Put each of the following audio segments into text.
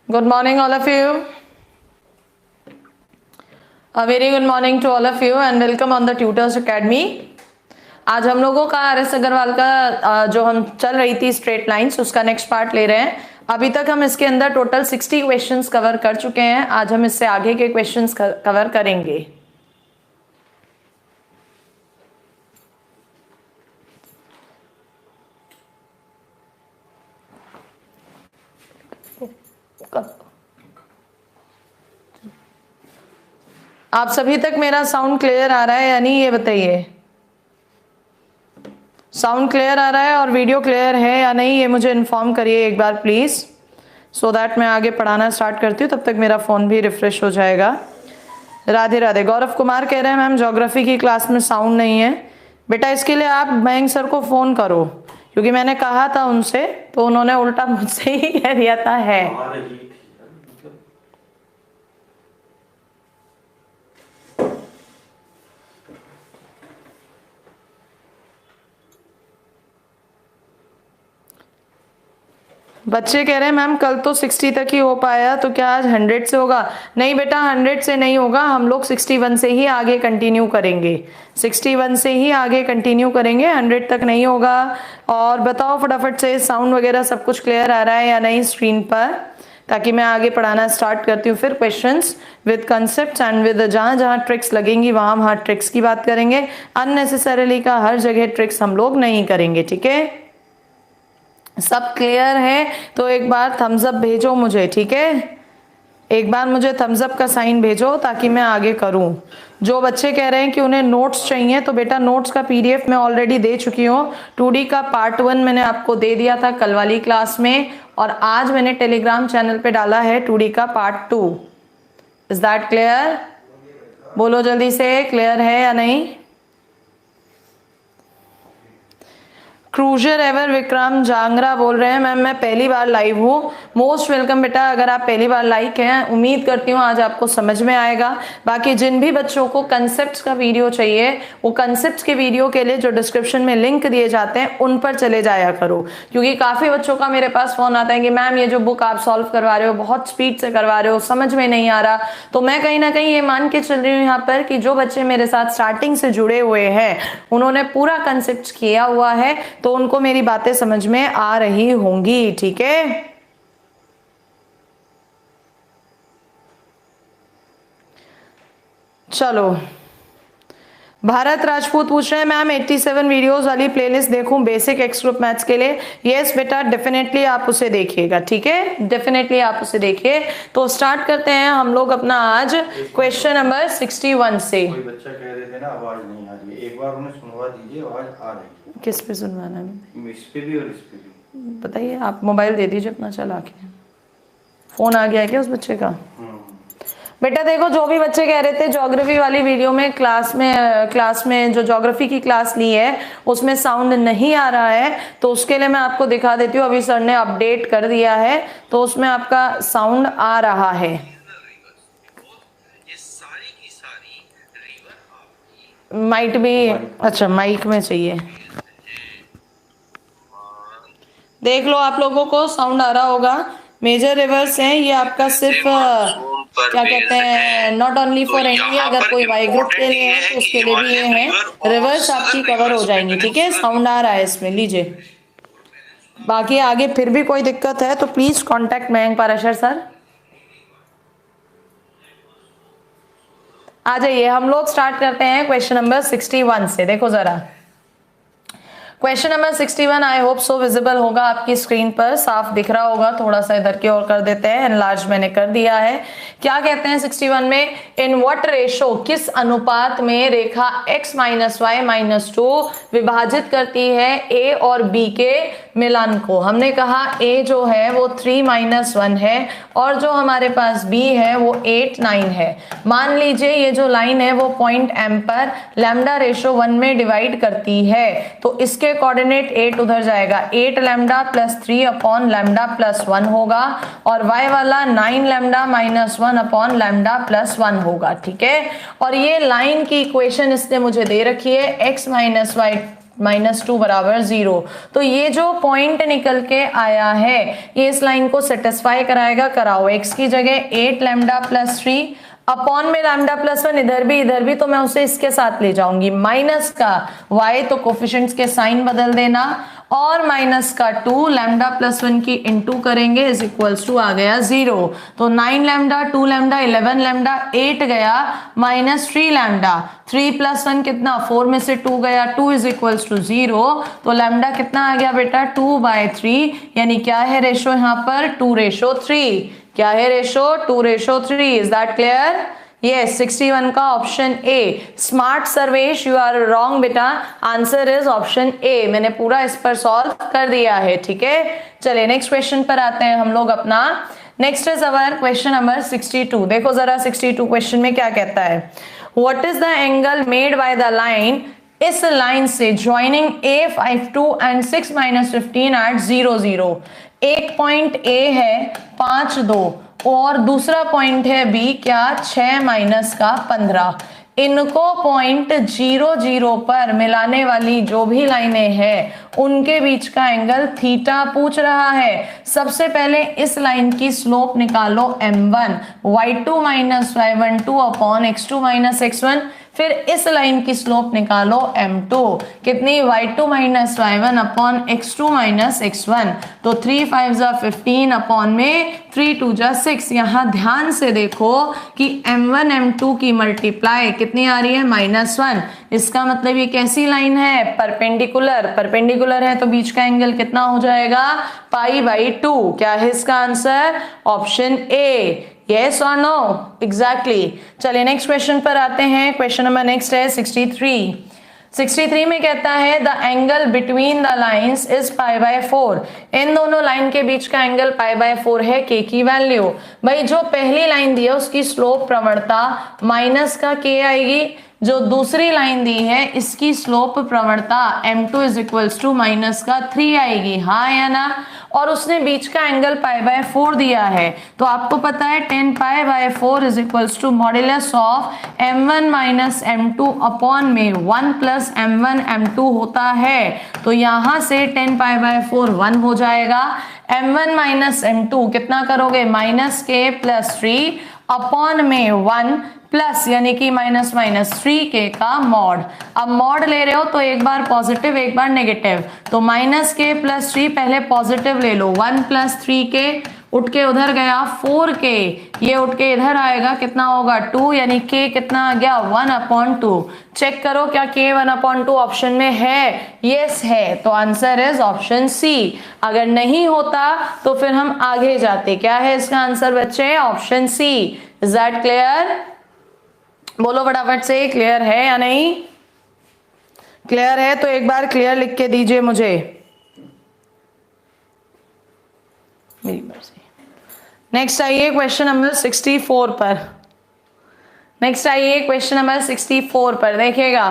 Good morning all of you. A very good morning to all of you and welcome on the Tutors Academy. आज हम लोगों का R S Agarwal का जो हम चल रही थी स्ट्रेट लाइंस उसका नेक्स्ट पार्ट ले रहे हैं। अभी तक हम इसके अंदर टोटल 60 क्वेश्चंस कवर कर चुके हैं। आज हम इससे आगे के क्वेश्चंस कवर करेंगे। आप सभी तक मेरा साउंड क्लियर आ रहा है या नहीं, ये बताइए। साउंड क्लियर आ रहा है और वीडियो क्लियर है या नहीं, ये मुझे इन्फॉर्म करिए एक बार प्लीज, सो दैट मैं आगे पढ़ाना स्टार्ट करती हूँ। तब तक मेरा फोन भी रिफ्रेश हो जाएगा। राधे राधे। गौरव कुमार कह रहे हैं मैम ज्योग्राफी की क्लास में साउंड नहीं है। बेटा इसके लिए आप मयंक सर को फोन करो, क्योंकि मैंने कहा था उनसे तो उन्होंने उल्टा मुझसे ही कह दिया था है। बच्चे कह रहे हैं मैम कल तो 60 तक ही हो पाया, तो क्या आज 100 से होगा? नहीं बेटा 100 से नहीं होगा, हम लोग 61 से ही आगे कंटिन्यू करेंगे। 61 से ही आगे कंटिन्यू करेंगे, 100 तक नहीं होगा। और बताओ फटाफट से साउंड वगैरह सब कुछ क्लियर आ रहा है या नहीं स्क्रीन पर, ताकि मैं आगे पढ़ाना स्टार्ट करती हूँ। फिर questions with concept and with जहाँ जहाँ ट्रिक्स लगेंगी वहाँ ट्रिक्स की बात करेंगे। अननेसेसरीली का हर जगह ट्रिक्स हम लोग नहीं करेंगे, ठीक है? सब क्लियर है तो एक बार थम्स अप भेजो मुझे, ठीक है? एक बार मुझे थम्स अप का साइन भेजो ताकि मैं आगे करूं। जो बच्चे कह रहे हैं कि उन्हें नोट्स चाहिए, तो बेटा नोट्स का पीडीएफ मैं ऑलरेडी दे चुकी हूँ। 2D का पार्ट 1 मैंने आपको दे दिया था कल वाली क्लास में, और आज मैंने टेलीग्राम चैनल पे डाला है 2D का पार्ट 2। Is that clear? बोलो जल्दी से, क्लियर है या नहीं? क्रूजर एवर विक्रम जांगरा बोल रहे हैं मैम मैं पहली बार लाइव हूँ। मोस्ट वेलकम बेटा, अगर आप पहली बार लाइव हैं, उम्मीद करती हूँ आज आपको समझ में आएगा। बाकी जिन भी बच्चों को कंसेप्ट्स का वीडियो चाहिए, वो कंसेप्ट्स के वीडियो के लिए जो डिस्क्रिप्शन में लिंक दिए जाते हैं उन पर चले जाया करो, क्योंकि काफी बच्चों का मेरे पास फोन आता है कि मैम ये जो बुक आप सॉल्व करवा रहे हो बहुत स्पीड से करवा रहे हो, समझ में नहीं आ रहा। तो मैं कहीं ना कहीं ये मान के चल रही हूँ यहाँ पर कि जो बच्चे मेरे साथ स्टार्टिंग से जुड़े हुए हैं उन्होंने पूरा कंसेप्ट किया हुआ है, तो उनको मेरी बातें समझ में आ रही होंगी, ठीक है? चलो, भारत राजपूत पूछ रहे हैं मैम 87 वीडियोस वाली प्लेलिस्ट देखूं बेसिक एक्स ग्रुप मैथ्स के लिए। यस बेटा डेफिनेटली आप उसे देखिएगा, ठीक है? डेफिनेटली आप उसे देखिए। तो स्टार्ट करते हैं हम लोग अपना आज क्वेश्चन नंबर 61 से। कोई बच्चा कह रहे थे ना आवाज नहीं आ रही है, एक बार उन्हें सुनवा दीजिए, आवाज आ रही है। किस पे सुनवाना है? इस पे भी और इस पे भी। बताइए, आप मोबाइल दे दीजिए अपना चला के। फोन आ गया है क्या उस बच्चे का? बेटा देखो, जो भी बच्चे कह रहे थे ज्योग्राफी वाली वीडियो में क्लास में जो ज्योग्राफी की क्लास ली है उसमें साउंड नहीं आ रहा है, तो उसके लिए मैं आपको दिखा देती हूँ। अभी सर ने अपडेट कर दिया है तो उसमें आपका साउंड आ रहा है। माइट भी, अच्छा माइक में चाहिए। देख लो, आप लोगों को साउंड आ रहा होगा। मेजर रिवर्स है ये आपका, सिर्फ क्या कहते हैं, नॉट ओनली फॉर इंडिया, अगर कोई वाई ग्रुप के लिए है तो उसके लिए भी ये है। रिवर्स आपकी कवर हो जाएंगी, ठीक है? साउंड आ रहा है इसमें, लीजिए। बाकी आगे फिर भी कोई दिक्कत है तो please contact Mayank Parashar sir. आ जाइए, हम लोग स्टार्ट करते हैं क्वेश्चन नंबर 61 से। देखो जरा, question number 61 I hope so visible होगा आपकी स्क्रीन पर, साफ दिख रहा होगा। थोड़ा सा इधर की ओर कर देते हैं, एनलार्ज मैंने कर दिया है। क्या कहते हैं 61 में, इन व्हाट रेशो, किस अनुपात में रेखा x माइनस वाई माइनस 2 विभाजित करती है a और b के मिलान को? हमने कहा a जो है वो 3-1 है और जो हमारे पास b है वो 8-9 है। मान लीजिए ये जो लाइन है वो पॉइंट m पर लैम्डा रेशो 1 में डिवाइड करती है, तो इसके कोऑर्डिनेट 8 उधर जाएगा, 8 lambda plus 3 upon lambda plus 1 होगा, और y वाला 9 lambda minus 1 upon lambda plus 1 होगा, ठीक है? और ये लाइन की इक्वेशन इसने मुझे दे रखी है, x माइनस वाई -2 बराबर 0। तो ये जो पॉइंट निकल के आया है ये इस लाइन को सेटिस्फाई कराएगा, कराओ। x की जगह 8 लैम्डा प्लस 3 अपॉन में लैम्डा प्लस 1 इधर भी तो मैं उसे इसके साथ ले जाऊंगी, माइनस का y तो कोफिशिएंट्स के साइन बदल देना, और माइनस का 2 लैम्डा प्लस 1 की इंटू करेंगे इज इक्वल्स टू आ गया 0। तो 9 लैम्डा 2 लैम्डा 11 लैम्डा 8 गया माइनस 3 लैम्डा 3 प्लस 1 कितना 4 में से 2 गया 2 इज इक्वल्स टू 0। तो लैम्डा कितना आ गया बेटा 2/3, यानी क्या है रेशो यहाँ पर 2:3। क्या है ratio 2:3। Is that clear? Yes 61 का option A. Smart Sarvesh you are wrong बेटा, आंसर इज ऑप्शन ए। मैंने पूरा इस पर सॉल्व कर दिया है, ठीक है। चलिए नेक्स्ट क्वेश्चन पर आते हैं हम लोग अपना। Next is our question number 62। देखो जरा 62 क्वेश्चन में क्या कहता है। What is the angle made by the line, इस लाइन से ज्वाइनिंग A52 एंड 6 - 15 एट 0 0। एक पॉइंट A है 5 2 और दूसरा पॉइंट है B क्या 6 - 15। इनको पॉइंट 0 0 पर मिलाने वाली जो भी लाइनें हैं उनके बीच का एंगल थीटा पूछ रहा है। सबसे पहले इस लाइन की स्लोप निकालो m1 y2 - y12 upon x2 - x1। फिर इस लाइन की स्लोप निकालो m2 कितनी y2 - y1 upon x2 - x1। तो 3 5 15 अपॉन में 3 2 6। यहां ध्यान से देखो कि m1 m2 की मल्टीप्लाई कितनी आ रही है -1। इसका मतलब ये कैसी लाइन है परपेंडिकुलर। परपेंडिकुलर है तो बीच का एंगल कितना हो जाएगा π/2। क्या है इसका answer option A. Yes or no? Exactly. चलिए नेक्स्ट क्वेश्चन पर आते हैं। क्वेश्चन नंबर नेक्स्ट है 63। 63 में कहता है the angle between the lines is π/4। इन दोनों लाइन के बीच का एंगल π/4 है। k की वैल्यू, भाई जो पहली लाइन दी है उसकी स्लोप प्रवणता माइनस का k आएगी, जो दूसरी लाइन दी है इसकी स्लोप प्रवणता m2 is equals to minus का 3 आएगी, हाँ या ना। और उसने बीच का एंगल π/4 दिया है तो आपको पता है 10 π/4 is equals to modulus of m1 - m2 upon में 1 + m1 m2 होता है। तो यहां से 10 π/4 1 हो जाएगा। m1 - m2 कितना करोगे -k + 3 अपॉन में 1 प्लस यानी कि -3k का मॉड। अब मॉड ले रहे हो तो एक बार पॉजिटिव एक बार नेगेटिव, तो -k + 3 पहले पॉजिटिव ले लो 1 + 3k उठ के उधर गया 4k, ये उठ के इधर आएगा कितना होगा 2, यानी k कितना आ गया 1/2। चेक करो क्या k 1/2 ऑप्शन में है? यस है, तो आंसर इज ऑप्शन सी। अगर नहीं होता तो फिर हम आगे जाते। क्या है इसका आंसर बच्चे? Option C. Is that clear? बोलो फटाफट से, क्लियर है या नहीं? क्लियर है तो एक बार क्लियर लिख के दीजिए मुझे, मेरी मर्जी। नेक्स्ट आइए क्वेश्चन नंबर 64 पर। नेक्स्ट आइए क्वेश्चन नंबर 64 पर। देखिएगा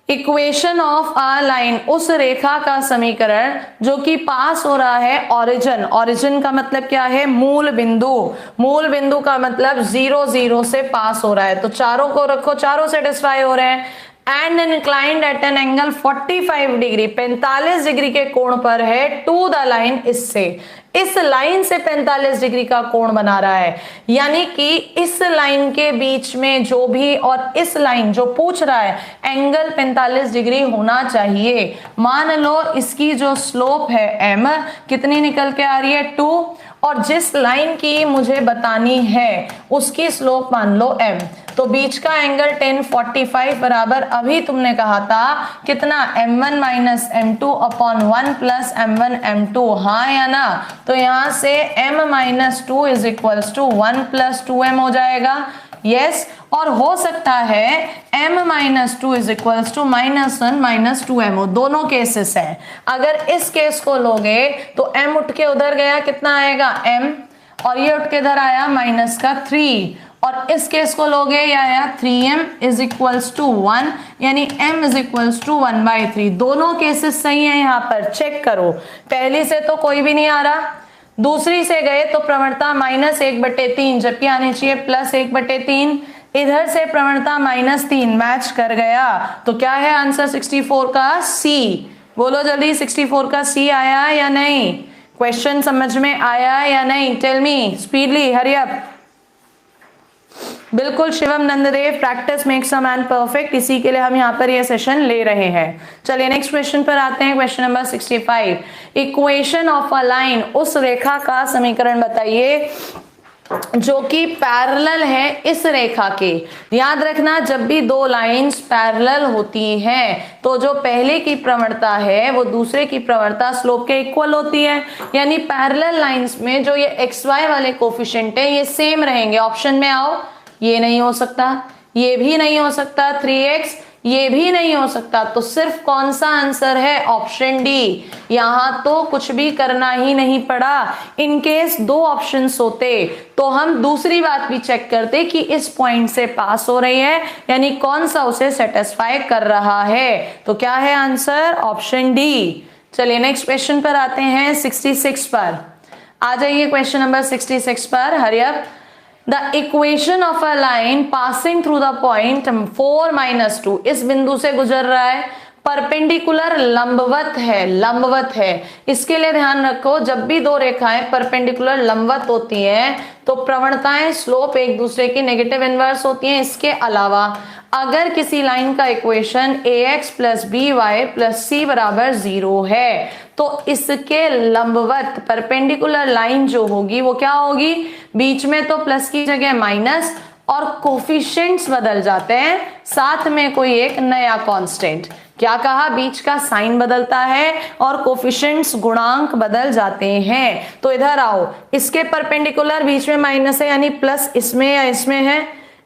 इक्वेशन ऑफ अ लाइन, उस रेखा का समीकरण जो कि पास हो रहा है ओरिजिन। ओरिजिन का मतलब क्या है? मूल बिंदु। मूल बिंदु का मतलब 0 0 से पास हो रहा है। तो चारों को रखो, चारों सेटिस्फाई हो रहे हैं। And inclined at an angle 45 degree, 45 degree के कोण पर है टू द लाइन, इससे इस लाइन से 45 डिग्री का कोण बना रहा है। यानी कि इस लाइन के बीच में जो भी और इस लाइन जो पूछ रहा है एंगल 45 डिग्री होना चाहिए। मान लो इसकी जो स्लोप है m कितनी निकल के आ रही है 2, और जिस लाइन की मुझे बतानी है उसकी स्लोप मान लो m, तो बीच का एंगल 1045 बराबर अभी तुमने कहा था कितना m1 - m2 upon 1 + m1 m2, हाँ या ना। तो यहां से m - 2 is equals to 1 + 2m हो जाएगा। यस, और हो सकता है m - 2 is equals to -1 - 2m, दोनों केसेस हैं। अगर इस केस को लोगे तो m उठ के उधर गया कितना आएगा m, और ये उठ के इधर आया -3, और इस केस को लोगे या आया 3m इज इक्वल्स टू 1, यानी m इज इक्वल्स टू 1/3। दोनों केसेस सही है। यहाँ पर चेक करो, पहली से तो कोई भी नहीं आ रहा, दूसरी से गए तो प्रवणता -1/3 जबकि आनी चाहिए +1/3। इधर से प्रवणता -3 मैच कर गया, तो क्या है आंसर 64 का सी। बोलो जल्दी, 64 का सी आया या नहीं? क्वेश्चन समझ में आया या नहीं? Tell me speedly, hurry up. बिल्कुल Shivam Nanddev, practice makes a man perfect, इसी के लिए हम यहाँ पर ये सेशन ले रहे हैं। चलिए नेक्स्ट क्वेश्चन पर आते हैं, question number 65। Equation of a line, उस रेखा का समीकरण बताइए जो कि पैरेलल है इस रेखा के। याद रखना, जब भी दो लाइंस पैरेलल होती हैं तो जो पहले की प्रवणता है वो दूसरे की प्रवणता स्लोप के इक्वल होती है। यानी पैरेलल लाइंस में जो ये एक्स वाई वाले कोफिशिएंट है ये सेम रहेंगे। ऑप्शन में आओ, ये नहीं हो सकता, ये भी नहीं हो सकता, 3x ये भी नहीं हो सकता, तो सिर्फ कौन सा आंसर है? Option D. यहां तो कुछ भी करना ही नहीं पड़ा। इनकेस दो ऑप्शंस होते तो हम दूसरी बात भी चेक करते कि इस पॉइंट से पास हो रही है, यानी कौन सा उसे सेटिस्फाई कर रहा है। तो क्या है आंसर? Option D. चलिए नेक्स्ट क्वेश्चन पर आते हैं, 66 पर आ जाइए। क्वेश्चन नंबर 66 पर, hurry up. The equation of a line passing through the point 4-2 इस बिंदु से गुजर रहा है, परपेंडिकुलर लंबवत है, लंबवत है। इसके लिए ध्यान रखो, जब भी दो रेखाएं परपेंडिकुलर लंबवत होती हैं तो प्रवणताएं स्लोप एक दूसरे की नेगेटिव इनवर्स होती हैं। इसके अलावा अगर किसी लाइन का इक्वेशन ax + by + c = 0 है तो इसके लंबवत परपेंडिकुलर लाइन जो होगी वो क्या होगी? बीच में तो प्लस की जगह माइनस और कोफिशिएंट्स बदल जाते हैं, साथ में कोई एक नया कांस्टेंट। क्या कहा? बीच का साइन बदलता है और कोफिशिएंट्स गुणांक बदल जाते हैं। तो इधर आओ, इसके परपेंडिकुलर बीच में माइनस है यानी प्लस इसमें या इसमें है।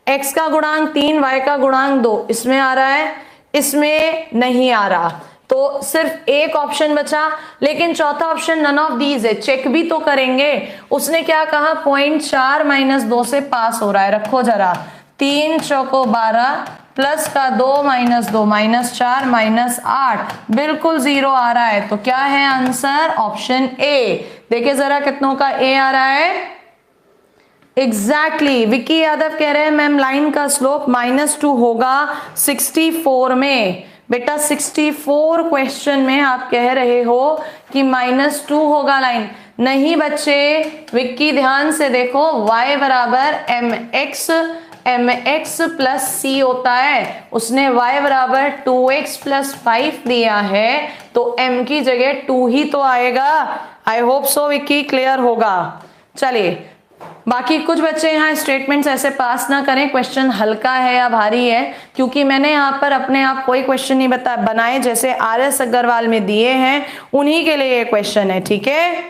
x का गुणांक 3, y का गुणांक 2, इसमें आ रहा है, इसमें नहीं आ रहा, तो सिर्फ एक ऑप्शन बचा। लेकिन चौथा ऑप्शन नन ऑफ दीज है, चेक भी तो करेंगे। उसने क्या कहा? 0.4 - 2 से पास हो रहा है। रखो जरा, 3 चौको 12 प्लस का 2 - 2 -4 -8 बिल्कुल 0 आ रहा है। तो क्या है आंसर? Option A. देखिए जरा कितनों का ए आ रहा है। एग्जैक्टली विक्की यादव कह रहे हैं मैम लाइन का स्लोप -2 होगा 64 में। बेटा 64 क्वेश्चन में आप कह रहे हो कि -2 होगा लाइन। नहीं बच्चे, विक्की ध्यान से देखो, y = mx + c होता है, उसने y = 2x + 5 दिया है, तो m की जगह 2 ही तो आएगा। I hope so Vicky clear होगा। चलिए बाकी कुछ बच्चे यहाँ स्टेटमेंट्स ऐसे पास ना करें, क्वेश्चन हल्का है या भारी है, क्योंकि मैंने यहाँ पर अपने आप कोई क्वेश्चन नहीं बनाए, जैसे RS अग्रवाल में दिए हैं उन्हीं के लिए ये क्वेश्चन है। ठीक है,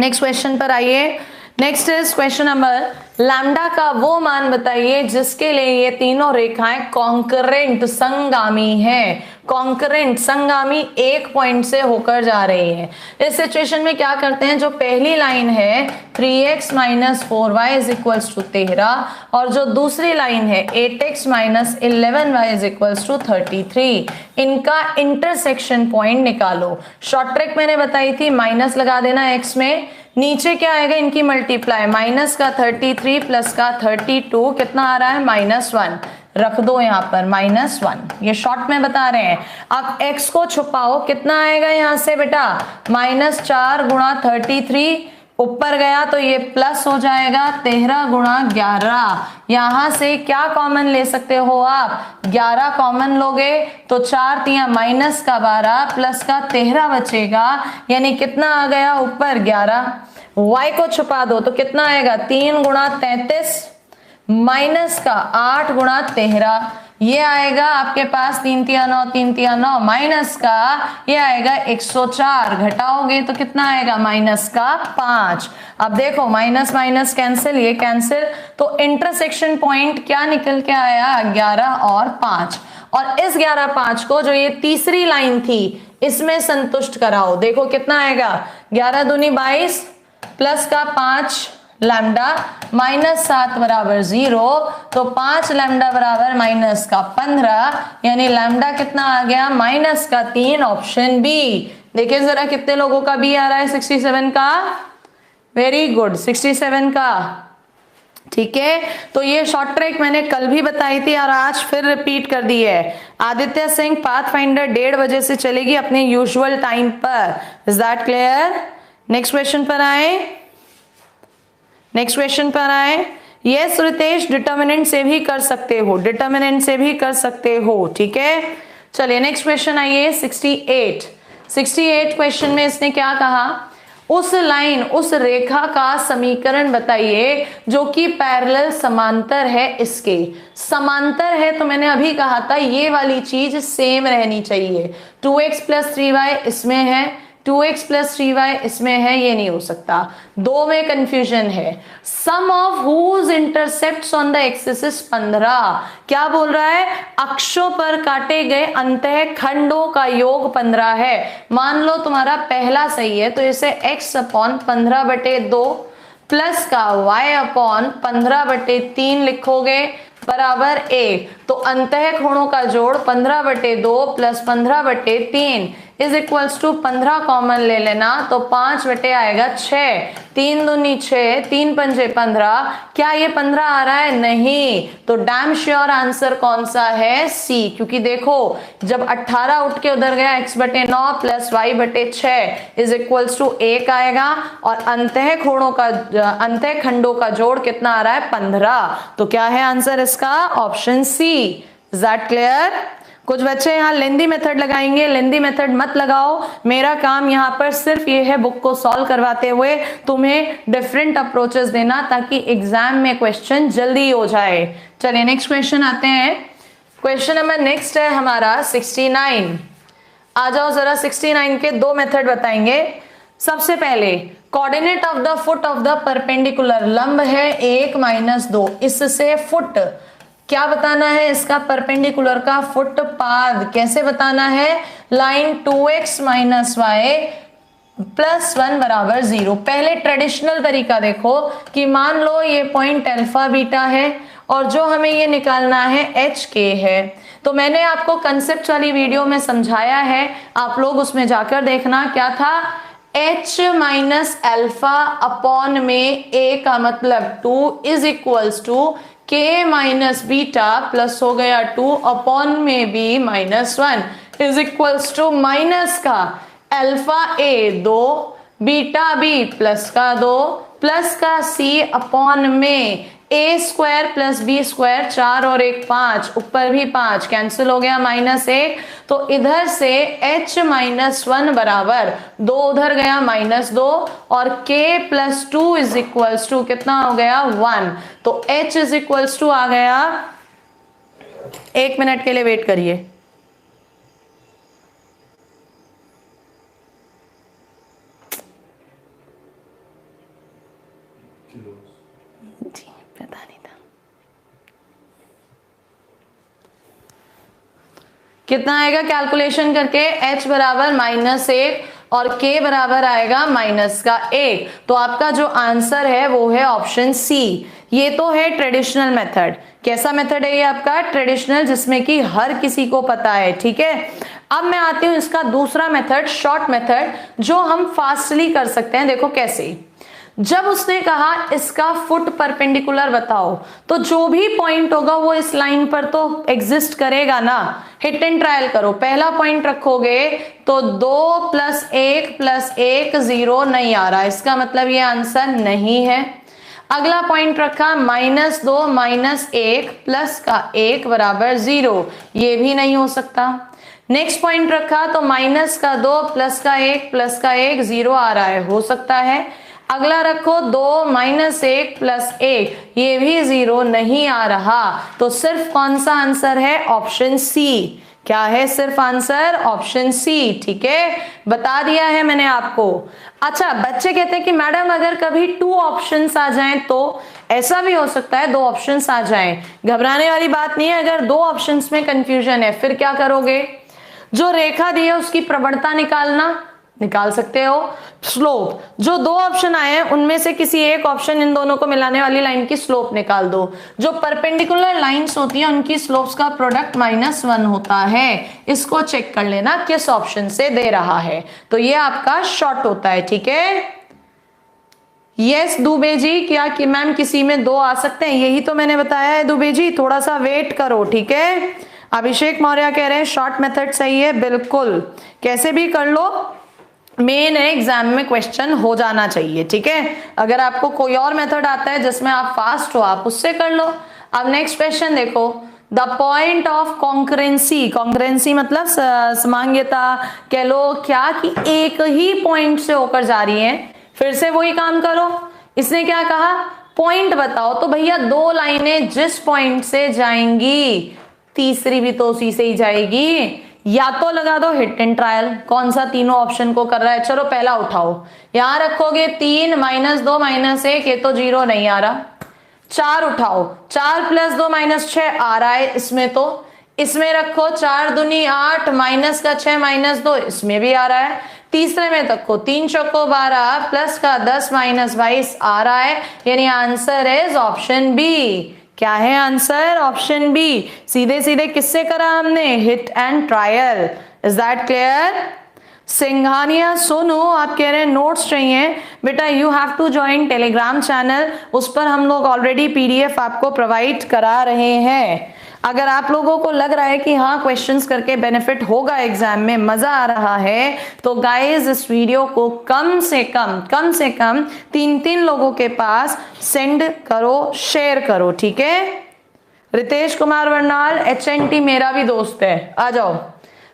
नेक्स्ट क्वेश्चन पर आइए। Next is question number, lambda का वो मान बताइए जिसके लिए ये तीनों रेखाएं कॉन्करेंट संगामी हैं। कॉन्करेंट संगामी एक पॉइंट से होकर जा रही है। इस सिचुएशन में क्या करते हैं, जो पहली लाइन है 3x - 4y = 13 और जो दूसरी लाइन है 8x - 11y = 33, इनका इंटरसेक्शन पॉइंट निकालो। शॉर्ट ट्रिक मैंने बताई थी, माइनस लगा देना x में, नीचे क्या आएगा इनकी मल्टीप्लाई, माइनस का 33 प्लस का 32 कितना आ रहा है? -1। रख दो यहाँ पर -1, ये शॉर्ट में बता रहे हैं। अब x को छुपाओ, कितना आएगा यहाँ से बेटा? -4 × 33, ऊपर गया तो ये प्लस हो जाएगा 13 × 11। यहां से क्या कॉमन ले सकते हो आप? 11 कॉमन लोगे तो 4 × 3 -12 प्लस का 13 बचेगा, यानी कितना आ गया ऊपर? 11। y को छुपा दो तो कितना आएगा? 3 × 33 माइनस का 8 × 13, ये आएगा आपके पास 3 × 9 3 × 9 माइनस का ये आएगा 104, घटाओगे तो कितना आएगा? -5। अब देखो माइनस माइनस कैंसिल, ये कैंसिल, तो इंटरसेक्शन पॉइंट क्या निकल के आया? 11 और 5। और इस 11 5 को जो ये तीसरी लाइन थी इसमें संतुष्ट कराओ। देखो कितना आएगा? 11 दूनी 22 प्लस का 5 लैम्डा -7 = 0, तो 5 लैम्डा = -15, यानी लैम्डा कितना आ गया? -3। Option B. देखिए जरा कितने लोगों का बी आ रहा है? 67 का। वेरी गुड, 67 का। ठीक है, तो ये शॉर्ट ट्रैक मैंने कल भी बताई थी और आज फिर रिपीट कर दी है। आदित्य सिंह पाथ फाइंडर 1:30 बजे से चलेगी अपने यूजुअल टाइम पर। Is that clear? Next question पर आए, नेक्स्ट क्वेश्चन पर आए। यस रितेश, डिटर्मिनेंट से भी कर सकते हो, डिटर्मिनेंट से भी कर सकते हो, ठीक है। चलिए नेक्स्ट क्वेश्चन आइए 68 क्वेश्चन में इसने क्या कहा, उस लाइन उस रेखा का समीकरण बताइए जो कि पैरेलल समांतर है। इसके समांतर है तो मैंने अभी कहा था ये वाली चीज सेम रहनी चाहिए। 2x + 3y इसमें है, 2x + 3y इसमें है, ये नहीं हो सकता, दो में कंफ्यूजन है। Some of whose intercepts on the axis is 15। क्या बोल रहा है, अक्षों पर काटे गए अंतः खंडों का योग 15 है। मान लो तुम्हारा पहला सही है तो इसे x/15/2 प्लस का y/15/3 लिखोगे बराबर 1। तो अंतः कोणों का जोड़ 15/2 + 15/3 इज इक्वल्स टू 15 कॉमन ले लेना तो 5 आएगा 6, 3 दूनी 6, 3 पंजे 15। क्या ये 15 आ रहा है? नहीं, तो डैम श्योर आंसर कौन सा है? सी। क्योंकि देखो जब 18 उठ के उधर गया x/9 + y/6 is equals to 1 आएगा और अंतः कोणों का अंतः खंडों का जोड़ कितना आ रहा है? 15। तो क्या है आंसर इसका? Option C. Is that clear? कुछ बच्चे यहाँ लेंदी मेथड लगाएंगे, लेंदी मेथड मत लगाओ। मेरा काम यहाँ पर सिर्फ ये है बुक को सॉल्व करवाते हुए तुम्हें डिफरेंट अप्रोचेस देना ताकि एग्जाम में क्वेश्चन जल्दी हो जाए। चलिए नेक्स्ट क्वेश्चन आते हैं। क्वेश्चन नंबर नेक्स्ट है हमारा 69। आ जाओ जरा, 69 के दो मेथड बताएंगे। सबसे पहले coordinate of the foot of the perpendicular, लंब है 1 - 2, इससे फुट क्या बताना है? इसका परपेंडिकुलर का फुट पाथ कैसे बताना है? Line 2x - y + 1 = 0। पहले ट्रेडिशनल तरीका देखो कि मान लो ये पॉइंट अल्फा बीटा है और जो हमें ये निकालना है HK है। तो मैंने आपको कंसेप्ट वाली वीडियो में समझाया है, आप लोग उसमें जाकर देखना। क्या था? H - α/, A का मतलब 2 is equals to K - beta plus हो गया 2/B -1 is equals to minus का α/A 2 बीटा B प्लस का 2 प्लस का C/में A² + B² 4 और 1 5, ऊपर भी 5 कैंसिल हो गया -1। तो इधर से H - 1 बराबर 2 उधर गया -2 और K + 2 इज इक्वल्स टू कितना हो गया? 1। तो H इज इक्वल्स टू आ गया, 1 मिनट के लिए वेट करिए। पता नहीं था कितना आएगा कैलकुलेशन करके। H बराबर -1 और K बराबर आएगा -1। तो आपका जो आंसर है वो है ऑप्शन सी। ये तो है ट्रेडिशनल मेथड। कैसा मेथड है ये आपका? ट्रेडिशनल, जिसमें कि हर किसी को पता है, ठीक है। अब मैं आती हूं इसका दूसरा मेथड, शॉर्ट मेथड, जो हम फास्टली कर सकते हैं। देखो कैसे। जब उसने कहा इसका फुट परपेंडिकुलर बताओ, तो जो भी पॉइंट होगा वो इस लाइन पर तो एग्जिस्ट करेगा ना। हिट एंड ट्रायल करो। पहला पॉइंट रखोगे तो 2 + 1 + 1 0 नहीं आ रहा, इसका मतलब ये आंसर नहीं है। अगला पॉइंट रखा -2 - 1 प्लस का 1 बराबर 0, ये भी नहीं हो सकता। नेक्स्ट पॉइंट रखा तो -2 प्लस का 1 प्लस का 1 0 आ रहा है, हो सकता है। अगला रखो 2 - 1 + 1, ये भी 0 नहीं आ रहा। तो सिर्फ कौन सा आंसर है? Option C. क्या है सिर्फ आंसर? ऑप्शन सी, ठीक है, बता दिया है मैंने आपको। अच्छा, बच्चे कहते हैं कि मैडम अगर कभी 2 ऑप्शंस आ जाएं तो ऐसा भी हो सकता है 2 ऑप्शंस आ जाएं, घबराने वाली बात नहीं है। अगर 2 ऑप्शंस में कंफ्यूजन है फिर क्या करोगे? जो रेखा दी है उसकी प्रवणता निकाल सकते हो। स्लोप, जो 2 ऑप्शन आए हैं उनमें से किसी एक ऑप्शन इन दोनों को मिलाने वाली लाइन की स्लोप निकाल दो। जो परपेंडिकुलर लाइंस होती हैं उनकी स्लोप्स का प्रोडक्ट -1 होता है। इसको चेक कर लेना किस ऑप्शन से दे रहा है। तो ये आपका शॉर्ट होता है, ठीक है। यस दुबे जी, क्या कि मैम किसी में 2 आ सकते हैं, यही तो मैंने बताया है दुबे जी, थोड़ा सा वेट करो, ठीक है। अभिषेक मौर्य कह रहे हैं शॉर्ट मेथड सही है, बिल्कुल कैसे भी कर लो, मेन है एग्जाम में क्वेश्चन हो जाना चाहिए, ठीक है। अगर आपको कोई और मेथड आता है जिसमें आप फास्ट हो, आप उससे कर लो। अब नेक्स्ट क्वेश्चन देखो, the point of concurrency, concurrency मतलब समांगता कह लो क्या, कि एक ही पॉइंट से होकर जा रही है। फिर से वही काम करो, इसने क्या कहा, पॉइंट बताओ, तो भैया 2 लाइनें जिस पॉइंट से जाएंगी तीसरी भी तो उसी से ही जाएगी, या तो लगा दो हिट एंड ट्रायल, कौन सा तीनों ऑप्शन को कर रहा है। चलो पहला उठाओ, यहां रखोगे 3 -2 -1, ये तो 0 नहीं आ रहा। 4 उठाओ, 4 + 2 -6 आ रहा है इसमें, तो इसमें रखो 4 दूनी 8 माइनस का 6 -2, इसमें भी आ रहा है। तीसरे में रखो 3 चौको 12 प्लस का 10 -22 आ रहा है, यानी आंसर इज ऑप्शन बी। क्या है आंसर, ऑप्शन बी। सीधे सीधे किससे करा हमने, hit and trial. Is that clear. Singhania Sonu आप कह रहे हैं नोट्स चाहिए, बेटा you have to join Telegram channel, उस पर हम लोग ऑलरेडी पीडीएफ आपको प्रोवाइड करा रहे हैं। अगर आप लोगों को लग रहा है कि हाँ क्वेश्चंस करके बेनिफिट होगा, एग्जाम में मजा आ रहा है, तो गाइस इस वीडियो को कम से कम 3 लोगों के पास सेंड करो, शेयर करो, ठीक है। रितेश कुमार वर्नाल HNT मेरा भी दोस्त है, आ जाओ।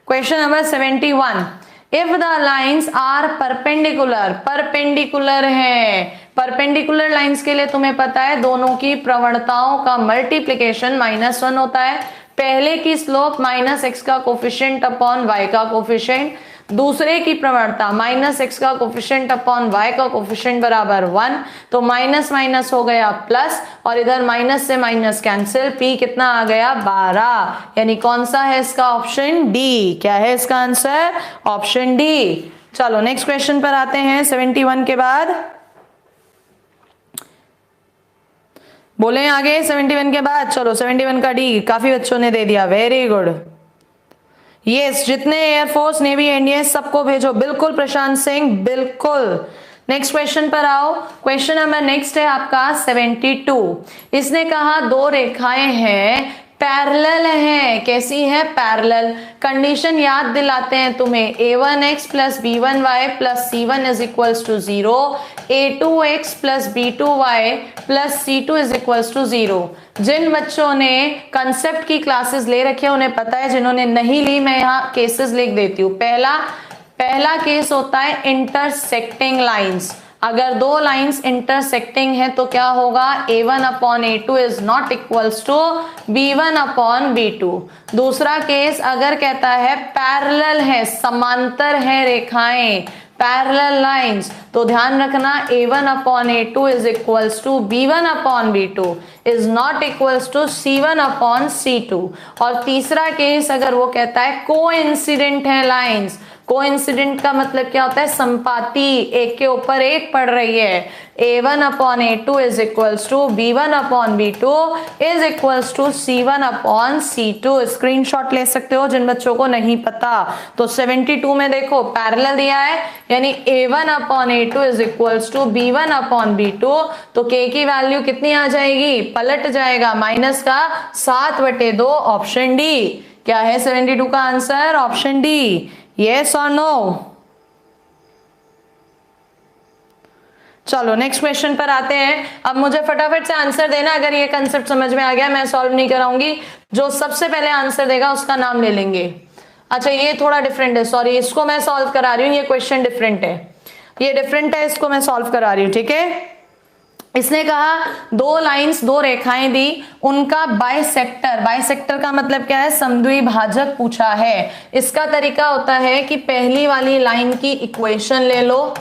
Question number 71, if the lines are perpendicular है। परपेंडिकुलर लाइंस के लिए तुम्हें पता है दोनों की प्रवणताओं का मल्टीप्लिकेशन -1 होता है। पहले की स्लोप -x का कोफिशिएंट अपॉन y का कोफिशिएंट, दूसरे की प्रवणता -x का कोफिशिएंट अपॉन y का कोफिशिएंट बराबर 1, तो माइनस माइनस हो गया प्लस, और इधर माइनस से माइनस कैंसिल, p कितना आ गया 12, यानी कौन सा है इसका, ऑप्शन डी। क्या है इसका आंसर, ऑप्शन डी। चलो नेक्स्ट क्वेश्चन पर आते हैं 71 के बाद, बोले आगे 71 के बाद। चलो 71 का डी काफी बच्चों ने दे दिया, वेरी गुड। यस, जितने एयरफोर्स नेवी एनडीए सबको भेजो, बिल्कुल प्रशांत सिंह, बिल्कुल। नेक्स्ट क्वेश्चन पर आओ। क्वेश्चन नंबर नेक्स्ट है आपका 72। इसने कहा 2 रेखाएं हैं, पैरेलल है। कैसी है, पैरेलल। कंडीशन याद दिलाते हैं तुम्हें, a1x + b1y + c1 = 0, a2x + b2y + c2 = 0। जिन बच्चों ने कंसेप्ट की क्लासेस ले रखी है उन्हें पता है, जिन्होंने नहीं ली मैं यहाँ केसेस लिख देती हूँ। पहला केस होता है इंटरसेक्टिंग लाइंस। अगर 2 लाइंस इंटरसेक्टिंग है तो क्या होगा, a1/a2 is not equals to b1/b2। दूसरा केस अगर कहता है पैरेलल है, समांतर है रेखाएं, पैरेलल लाइंस, तो ध्यान रखना a1/a2 is equals to b1/b2 is not equals to c1/c2। और तीसरा केस अगर वो कहता है कोइंसिडेंट है लाइंस, कोइंसिडेंट का मतलब क्या होता है, संपाती, एक के ऊपर एक पड़ रही है, a1/a2 is equals to b1/b2 is equals to c1/c2। Screenshot ले सकते हो जिन बच्चों को नहीं पता। तो 72 में देखो पैरेलल दिया है, यानी a1/a2 is equals to b1/b2, तो k की वैल्यू कितनी आ जाएगी, पलट जाएगा, माइनस का 7/2, ऑप्शन डी। क्या है 72 का आंसर, ऑप्शन डी। यस और नो। चलो नेक्स्ट क्वेश्चन पर आते हैं। अब मुझे फटाफट से आंसर देना, अगर ये कंसेप्ट समझ में आ गया, मैं सॉल्व नहीं कराऊंगी, जो सबसे पहले आंसर देगा उसका नाम ले लेंगे। अच्छा ये थोड़ा डिफरेंट है, सॉरी, इसको मैं सॉल्व करा रही हूँ, ये क्वेश्चन डिफरेंट है, ये डिफरेंट है, इसको मैं सॉल्व करा रही हूँ, ठीक है। इसने कहा 2 लाइंस, 2 रेखाएं दी, उनका बाइसेक्टर, बाइसेक्टर का मतलब क्या है, समद्विभाजक पूछा है। इसका तरीका होता है कि पहली वाली लाइन की इक्वेशन ले लो,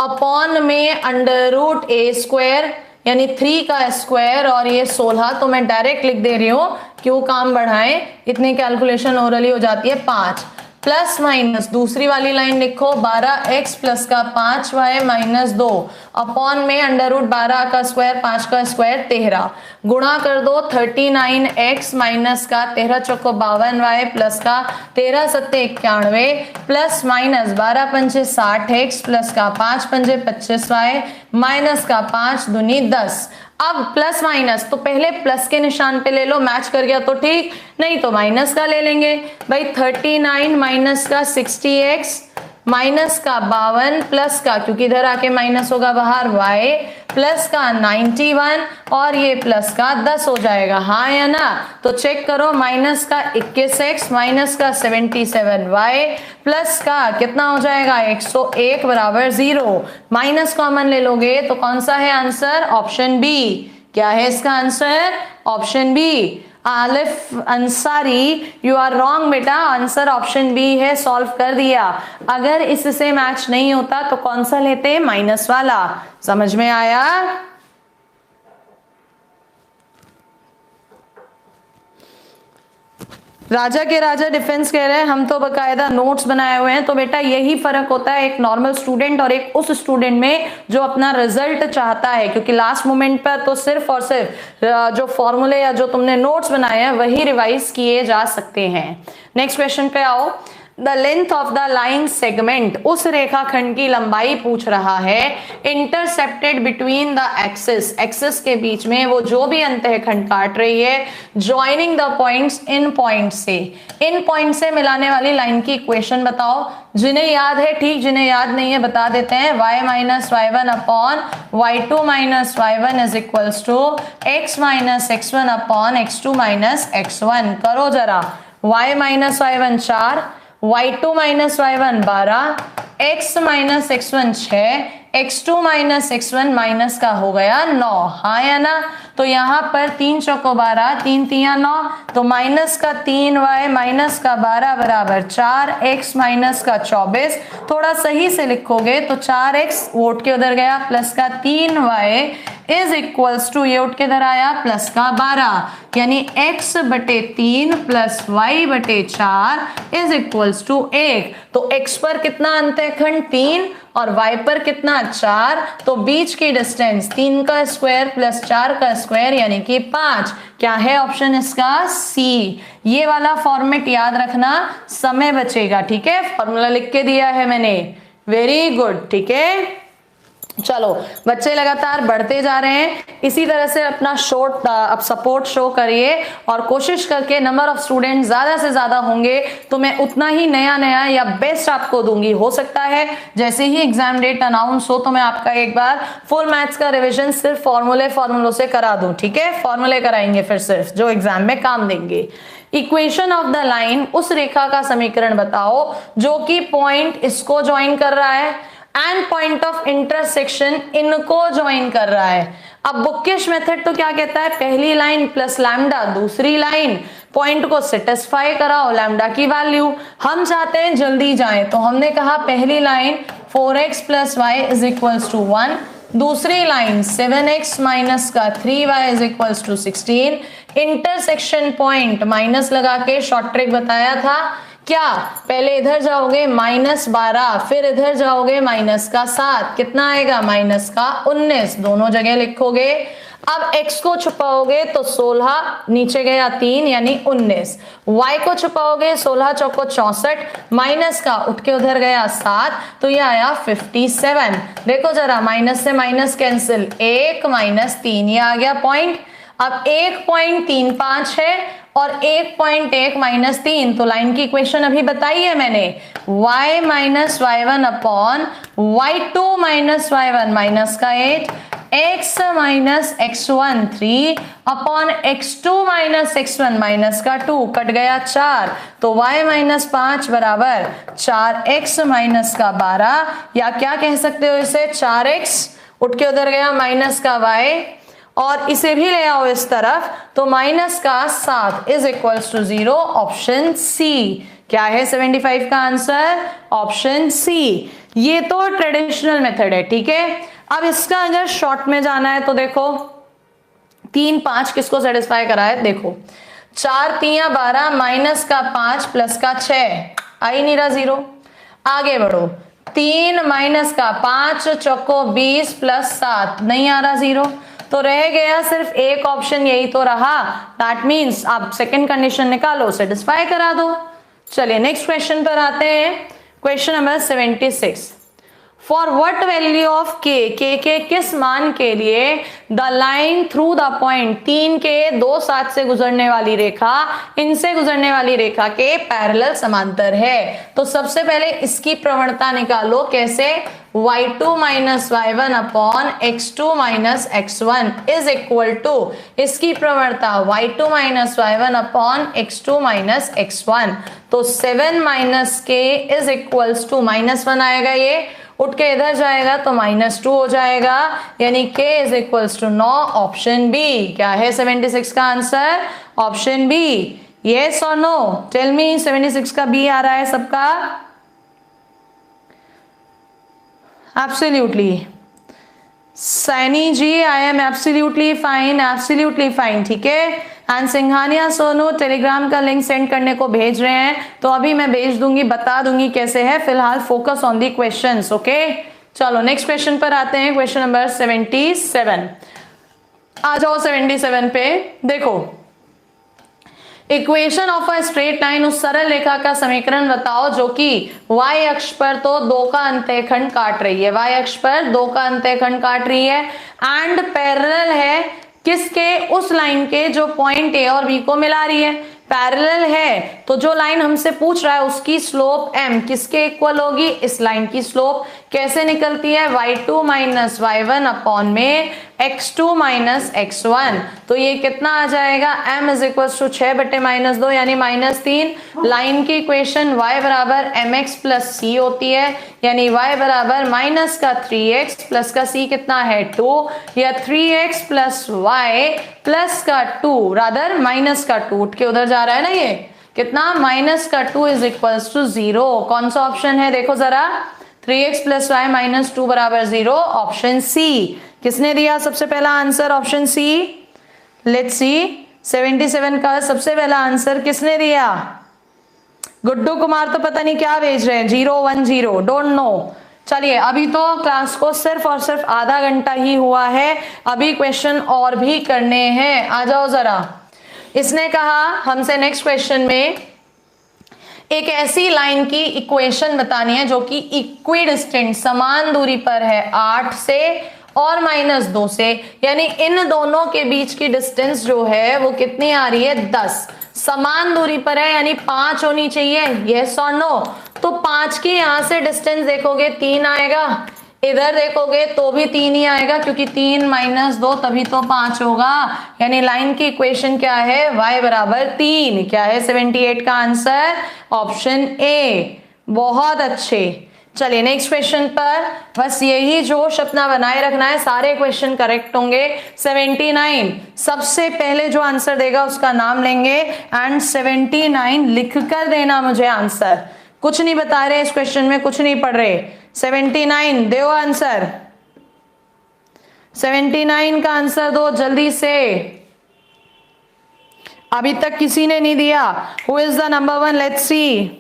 अपॉन में √a² यानी 3 का स्क्वायर, और ये 16, तो मैं डायरेक्ट लिख दे रही हूं, क्यों काम बढ़ाएं, इतनी कैलकुलेशन ओरली हो जाती है, 5 प्लस माइनस दूसरी वाली लाइन लिखो 12x प्लस का 5y माइनस 2 अपॉन में √12 का स्क्वायर 5 का स्क्वायर 13 गुणा कर दो 39x माइनस का 13 चौको 52y प्लस का 13 सत्ते 91 प्लस माइनस 12 पंजे 60x प्लस का 5 पंजे 25y माइनस का 5 दूनी 10। अब प्लस माइनस, तो पहले प्लस के निशान पे ले लो, मैच कर गया तो ठीक, नहीं तो माइनस का ले लेंगे भाई। 39 माइनस का 60x माइनस का 52 प्लस का, क्योंकि इधर आके माइनस होगा बाहर, y प्लस का 91 और ये प्लस का 10 हो जाएगा, हाँ या ना। तो चेक करो, माइनस का 21x माइनस का 77y प्लस का कितना हो जाएगा 101 बराबर 0। माइनस कॉमन ले लोगे तो कौन सा है आंसर, ऑप्शन बी। क्या है इसका answer, option B. Alif Ansari, you are wrong बेटा, आंसर ऑप्शन बी है, सॉल्व कर दिया। अगर इससे मैच नहीं होता तो कौन सा लेते, माइनस वाला। समझ में आया। राजा के राजा डिफेंस कह रहे हैं हम तो बकायदा नोट्स बनाए हुए हैं। तो बेटा यही फर्क होता है एक नॉर्मल स्टूडेंट और एक उस स्टूडेंट में जो अपना रिजल्ट चाहता है, क्योंकि लास्ट मोमेंट पर तो सिर्फ और सिर्फ जो फॉर्मूले या जो तुमने नोट्स बनाए हैं वही रिवाइज किए जा सकते हैं। नेक्स्ट क्वेश्चन पे आओ। The length of the line segment, उस रेखाखंड की लंबाई पूछ रहा है, intercepted between the axis, axis के बीच में वो जो भी अंतःखंड काट रही है, joining the points in point से, इन पॉइंट से मिलाने वाली लाइन की इक्वेशन बताओ। जिन्हें याद है ठीक, जिन्हें याद नहीं है बता देते हैं। y minus y1 upon y2 minus y1 is equals to x minus x1 upon x2 minus x1। करो जरा, y minus y1 4, y2 minus y1 12, x minus x1 6, x2 minus x1 minus का हो गया 9, हाँ या ना। तो यहाँ पर 3 चौको 12, 3 तिया 9, तो माइनस का 3y माइनस का 12 बराबर 4, x माइनस का 24। थोड़ा सही से लिखोगे तो 4x वोट के उधर गया, प्लस का 3y इज इक्वल्स टू, ये उठ के इधर आया, प्लस का 12, यानी x बटे 3 प्लस y बटे 4 इज इक्वल्स टू 1। तो x पर कितना अंतःखंड 3 और y पर कितना 4, तो बीच की डिस्टेंस 3 का स्क्वायर प्लस 4 का स्क्वायर यानी कि 5। क्या है ऑप्शन इसका, सी। ये वाला फॉर्मेट याद रखना, समय बचेगा, ठीक है। फॉर्मूला लिख के दिया है मैंने, वेरी गुड, ठीक है। चलो बच्चे लगातार बढ़ते जा रहे हैं, इसी तरह से अपना शॉर्ट अब सपोर्ट शो करिए और कोशिश करके नंबर ऑफ स्टूडेंट ज्यादा से ज्यादा होंगे तो मैं उतना ही नया नया या बेस्ट आपको दूंगी। हो सकता है जैसे ही एग्जाम डेट अनाउंस हो तो मैं आपका एक बार फुल मैथ्स का रिविजन सिर्फ फॉर्मूलों से करा दूं, ठीक है। फॉर्मूले कराएंगे फिर सिर्फ, जो एग्जाम में काम देंगे। इक्वेशन ऑफ द लाइन, उस रेखा का समीकरण बताओ जो कि पॉइंट इसको ज्वाइन कर रहा है एंड पॉइंट ऑफ इंटरसेक्शन इनको ज्वाइन कर रहा है। अब बुकिश मेथड तो क्या कहता है, पहली लाइन प्लस लैम्डा, दूसरी लाइन पॉइंट को सेटिस्फाई कराओ लैम्डा की वैल्यू। हम चाहते हैं जल्दी जाएं तो हमने कहा पहली line 4x plus y is equals to 1, दूसरी लाइन 7x माइनस का 3y is equals to 16। Intersection point minus लगा के शॉर्ट ट्रिक बताया था, क्या पहले इधर जाओगे -12, फिर इधर जाओगे -7, कितना आएगा -19, दोनों जगह लिखोगे। अब x को छुपाओगे तो 16, नीचे गया 3 यानी 19, y को छुपाओगे 16 चौको 64, माइनस का उठ के उधर गया 7, तो ये आया 57। देखो जरा, माइनस से माइनस कैंसिल, 1 -3, ये आ गया पॉइंट। अब 1.35 है और 1.1 -3, तो लाइन की इक्वेशन अभी बताई है मैंने, y minus y1 upon y2 minus y1 minus का 8, x minus x1 3 upon x2 minus x1 minus का 2, कट गया 4, तो y माइनस 5 बराबर 4x माइनस का 12, या क्या कह सकते हो इसे, 4x उठ के उधर गया माइनस का y और इसे भी ले आओ इस तरफ, तो माइनस का 7 is equals to 0, option C. क्या है 75 का आंसर, ऑप्शन सी। ये तो ट्रेडिशनल मेथड है, ठीक है। अब इसका अगर शॉर्ट में जाना है तो देखो 3 5 किसको सेटिस्फाई करा है, देखो 4 3 12 माइनस का 5 प्लस का 6, आई नहीं रहा 0। आगे बढ़ो, 3 माइनस का 5 चौको 20 प्लस 7, नहीं आ रहा 0, तो रह गया सिर्फ एक ऑप्शन, यही तो रहा। दैट मीन्स आप सेकंड कंडीशन निकालो, सेटिस्फाई करा दो। चलिए नेक्स्ट क्वेश्चन पर आते हैं, question number 76। For what value of के के किस मान के लिए the line through the point, 3 के 2 साथ से गुजरने वाली रेखा इनसे गुजरने वाली रेखा के पैरेलल समांतर है। तो सबसे पहले इसकी प्रवणता निकालो, कैसे, y2 minus y1 upon x2 minus x1 is equal to इसकी प्रवणता y2 minus y1 upon x2 minus x1। तो 7 माइनस के इज इक्वल्स टू -1 आएगा, ये उठ के इधर जाएगा तो -2 हो जाएगा, यानी k is equals to 9। Option B क्या है 76 का आंसर? Option B. यस और नो? Tell me. 76 का बी आ रहा है सबका? Absolutely. Saini ji I am absolutely fine, absolutely fine, ठीक है। एंड सिंघानिया सोनू टेलीग्राम का लिंक सेंड करने को भेज रहे हैं, तो अभी मैं भेज दूंगी, बता दूंगी कैसे है। फिलहाल focus on the questions, okay. चलो नेक्स्ट क्वेश्चन पर आते हैं, क्वेश्चन नंबर 77। आ जाओ 77 पे। देखो, equation of a straight line, उस सरल रेखा का समीकरण बताओ जो कि y अक्ष पर तो 2 का अंतःखंड काट रही है, y अक्ष पर 2 का अंतःखंड काट रही है, एंड पैरेलल है किसके? उस लाइन के जो पॉइंट ए और बी को मिला रही है। पैरेलल है तो जो लाइन हमसे पूछ रहा है उसकी स्लोप m किसके इक्वल होगी? इस लाइन की स्लोप कैसे निकलती है? y2 माइनस y1 अपॉन में x2 माइनस x1। तो ये कितना आ जाएगा? m इज इक्वल टू 6/-2 यानी -3। लाइन की इक्वेशन y बराबर mx प्लस c होती है, यानी y बराबर माइनस का 3x प्लस का c कितना है 2, या 3x प्लस y प्लस का 2 रादर माइनस का 2, उठ के उधर जा रहा है ना, ये कितना माइनस का 2 इज इक्वल टू 0। कौन सा ऑप्शन है देखो जरा? 3x प्लस y माइनस 2 बराबर 0, ऑप्शन सी। किसने दिया सबसे पहला answer? Option C. Let's see 77 का सबसे पहला आंसर किसने दिया? गुड्डू कुमार तो पता नहीं क्या भेज रहे हैं, 010, डोंट नो। चलिए, अभी तो क्लास को सिर्फ और सिर्फ आधा घंटा ही हुआ है, अभी क्वेश्चन और भी करने हैं। आ जाओ जरा। इसने कहा हमसे नेक्स्ट क्वेश्चन में एक ऐसी लाइन की इक्वेशन बतानी है जो कि इक्विडिस्टेंट, समान दूरी पर है 8 से और -2 से, यानी इन दोनों के बीच की डिस्टेंस जो है वो कितनी आ रही है? 10। समान दूरी पर है यानी 5 होनी चाहिए, यस और नो? तो 5 की यहां से डिस्टेंस देखोगे 3 आएगा, इधर देखोगे तो भी 3 ही आएगा, क्योंकि 3 - 2 तभी तो 5 होगा। यानी लाइन की इक्वेशन क्या है? y बराबर 3। क्या है 78 का आंसर? Option A. बहुत अच्छे। चलिए नेक्स्ट क्वेश्चन पर, बस यही जोश अपना बनाए रखना है, सारे क्वेश्चन करेक्ट होंगे। 79 सबसे पहले जो आंसर देगा उसका नाम लेंगे, एंड 79 लिख कर देना मुझे आंसर। कुछ नहीं बता रहे इस क्वेश्चन में, कुछ नहीं पढ़ रहे। 79 दो आंसर, 79 का आंसर दो जल्दी से। अभी तक किसी ने नहीं दिया। Who is the number 1? Let's see.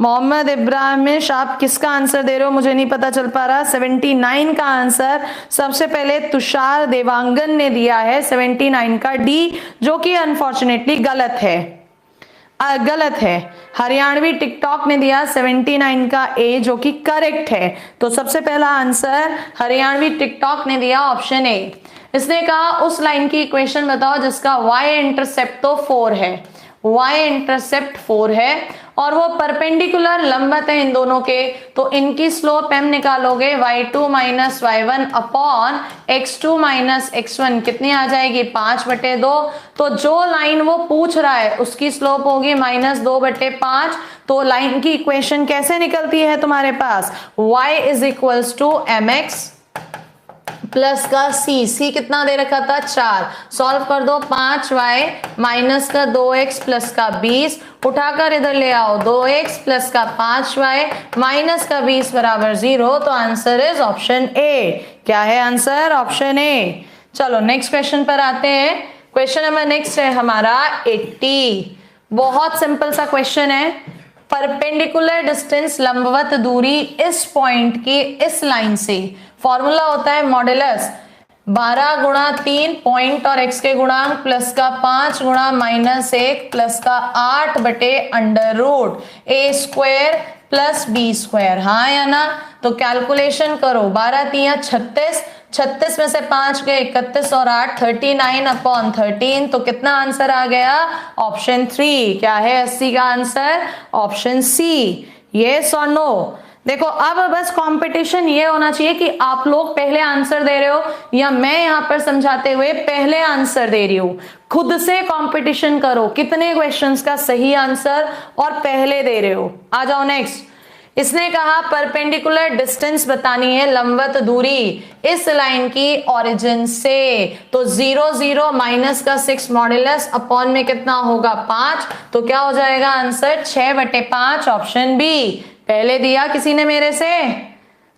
Mohammed इब्राहिमिश, आप किसका आंसर दे रहे हो मुझे नहीं पता चल पा रहा। 79 का आंसर सबसे पहले तुषार देवांगन ने दिया है 79 का डी, जो कि अनफॉर्चुनेटली गलत है, गलत है। हरियाणवी टिकटॉक ने दिया 79 का ए, जो कि करेक्ट है। तो सबसे पहला आंसर हरियाणवी टिकटॉक ने दिया ऑप्शन ए। इसने कहा उस लाइन की इक्वेशन बताओ जिसका y इंटरसेप्ट तो 4 है, y इंटरसेप्ट 4 है और वो परपेंडिकुलर लंबवत है इन दोनों के, तो इनकी स्लोप m निकालोगे y2 minus y1 upon x2 minus x1 कितनी आ जाएगी? 5/2। तो जो लाइन वो पूछ रहा है उसकी स्लोप होगी -2/5। तो लाइन की इक्वेशन कैसे निकलती है तुम्हारे पास? y is equals to mx plus का c कितना दे रखा था? 4। सॉल्व कर दो, 5y माइनस का 2x प्लस का 20, उठाकर इधर ले आओ, 2x प्लस का 5y माइनस का 20 बराबर 0। तो आंसर इज ऑप्शन ए। क्या है आंसर? Option A. चलो नेक्स्ट क्वेश्चन पर आते हैं। क्वेश्चन नंबर नेक्स्ट है हमारा 80। बहुत सिंपल सा क्वेश्चन है। परपेंडिकुलर डिस्टेंस, लंबवत दूरी इस पॉइंट की इस लाइन से, फॉर्मूला होता है मॉडुलस 12 गुणा 3 पॉइंट और x के गुणांक प्लस का 5 गुणा -1 प्लस का 8/√a² प्लस b²। हाँ या ना? तो कैलकुलेशन करो, 12 तिया 36, 36 में से 5 गए 31 और 8 39/13, तो कितना आंसर आ गया? ऑप्शन 3। क्या है 80 का आंसर? Option C. यस और नो? देखो अब बस कंपटीशन ये होना चाहिए कि आप लोग पहले आंसर दे रहे हो या मैं यहां पर समझाते हुए पहले आंसर दे रही हूं। खुद से कंपटीशन करो, कितने क्वेश्चंस का सही आंसर और पहले दे रहे हो। आ जाओ नेक्स्ट। इसने कहा परपेंडिकुलर डिस्टेंस बतानी है, लंबवत दूरी इस लाइन की ओरिजिन से। तो 0 0 माइनस का 6 मॉड्यूलस अपॉन में कितना होगा? 5। तो क्या हो जाएगा आंसर? 6/5, option B. पहले दिया किसी ने मेरे से,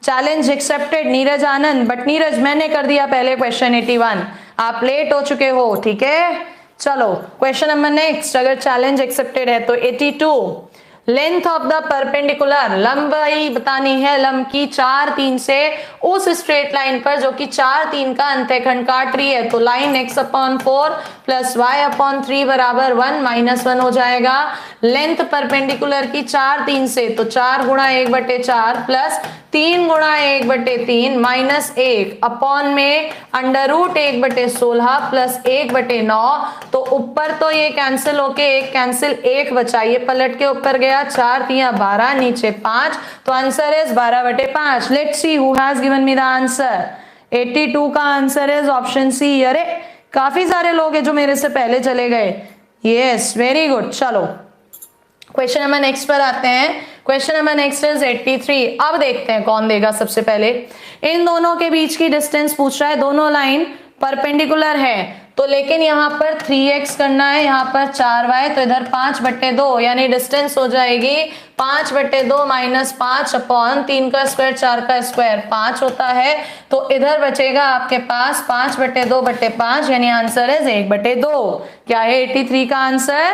challenge accepted Neeraj Anand, but Neeraj मैंने कर दिया पहले क्वेश्चन 81, आप लेट हो चुके हो, ठीक है। चलो क्वेश्चन नंबर नेक्स्ट, अगर चैलेंज एक्सेप्टेड है तो 82। लेंथ ऑफ द परपेंडिकुलर, लंबाई बतानी है लंब की 4 3 से उस स्ट्रेट लाइन पर जो कि 4 3 का अंतःखंड काट रही है। तो लाइन x/4 प्लस y/3 बराबर 1 -1 हो जाएगा। लेंथ परपेंडिकुलर की 4 3 से, तो 4 गुणा 1/4 प्लस 3 गुणा 1/3 माइनस 1 अपॉन में √1/16 प्लस 1/9। तो ऊपर तो ये कैंसिल होके 1 कैंसिल 1 बचा, ये पलट के ऊपर गया, 4 3 12 नीचे 5, तो answer is 12/5। Let's see who has given me the answer. 82 का आंसर इज ऑप्शन सी। अरे काफी सारे लोग हैं जो मेरे से पहले चले गए। Yes very good. चलो क्वेश्चन नंबर नेक्स्ट पर आते हैं। Question number next is 83। अब देखते हैं कौन देगा सबसे पहले। इन दोनों के बीच की डिस्टेंस पूछ रहा है, दोनों लाइन परपेंडिकुलर है, तो लेकिन यहाँ पर 3x करना है, यहाँ पर 4y, तो इधर 5/2 यानी डिस्टेंस हो जाएगी 5/2 माइनस 5 अपॉन 3 का स्क्वायर 4 का स्क्वायर 5 होता है। तो इधर बचेगा आपके पास 5/2/5 यानी आंसर है 1/2। क्या है 83 का आंसर?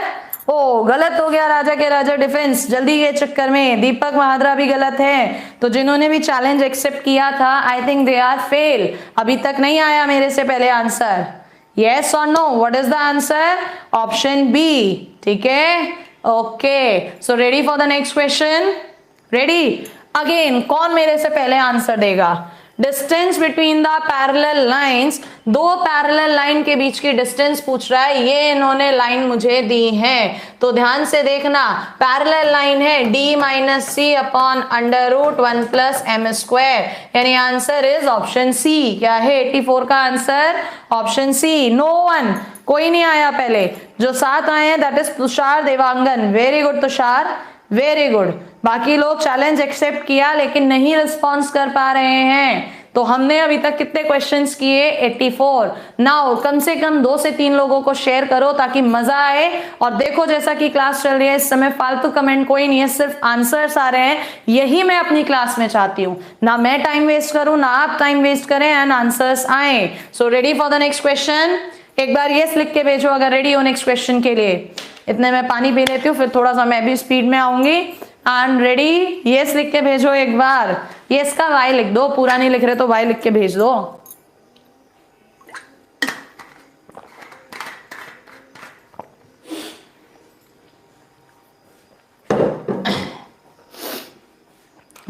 ओ गलत हो गया राजा के राजा डिफेंस, जल्दी के चक्कर में दीपक महाद्रा भी गलत है। तो जिन्होंने भी चैलेंज एक्सेप्ट किया था I think they are fail. अभी तक नहीं आया मेरे से पहले आंसर। यस और no? What is the answer? Option B. ठीक है, okay. So ready for the next question? Ready? Again कौन मेरे से पहले आंसर देगा? Distance between the parallel lines, दो पैरेलल लाइन के बीच की डिस्टेंस पूछ रहा है। ये इन्होंने लाइन मुझे दी है, तो ध्यान से देखना। पैरेलल लाइन है d - c upon √1 plus m², यानी आंसर इज ऑप्शन सी। क्या है 84 का answer? Option C. No one, कोई नहीं आया पहले। जो 7 आए हैं that is Tushar Dewangan. Very good Tushar, very good. बाकी लोग चैलेंज एक्सेप्ट किया लेकिन नहीं रिस्पॉन्स कर पा रहे हैं। तो हमने अभी तक कितने क्वेश्चंस किए? 84। नाउ कम से कम 2 से 3 लोगों को शेयर करो ताकि मजा आए। और देखो जैसा कि क्लास चल रही है इस समय फालतू कमेंट कोई नहीं है, सिर्फ आंसर्स आ रहे हैं। यही मैं अपनी क्लास में चाहती हूँ, ना मैं टाइम वेस्ट करूं ना आप टाइम वेस्ट करें एंड आंसर्स आए। सो ready for the next question? एक बार यस लिख के भेजो अगर रेडी हो नेक्स्ट क्वेश्चन के लिए। इतने मैं पानी पी लेती हूँ, फिर थोड़ा सा मैं भी स्पीड में आऊंगी। And ready? यस लिख के भेजो एक बार। यस का वाई लिख दो, पूरा नहीं लिख रहे तो वाई लिख के भेज दो।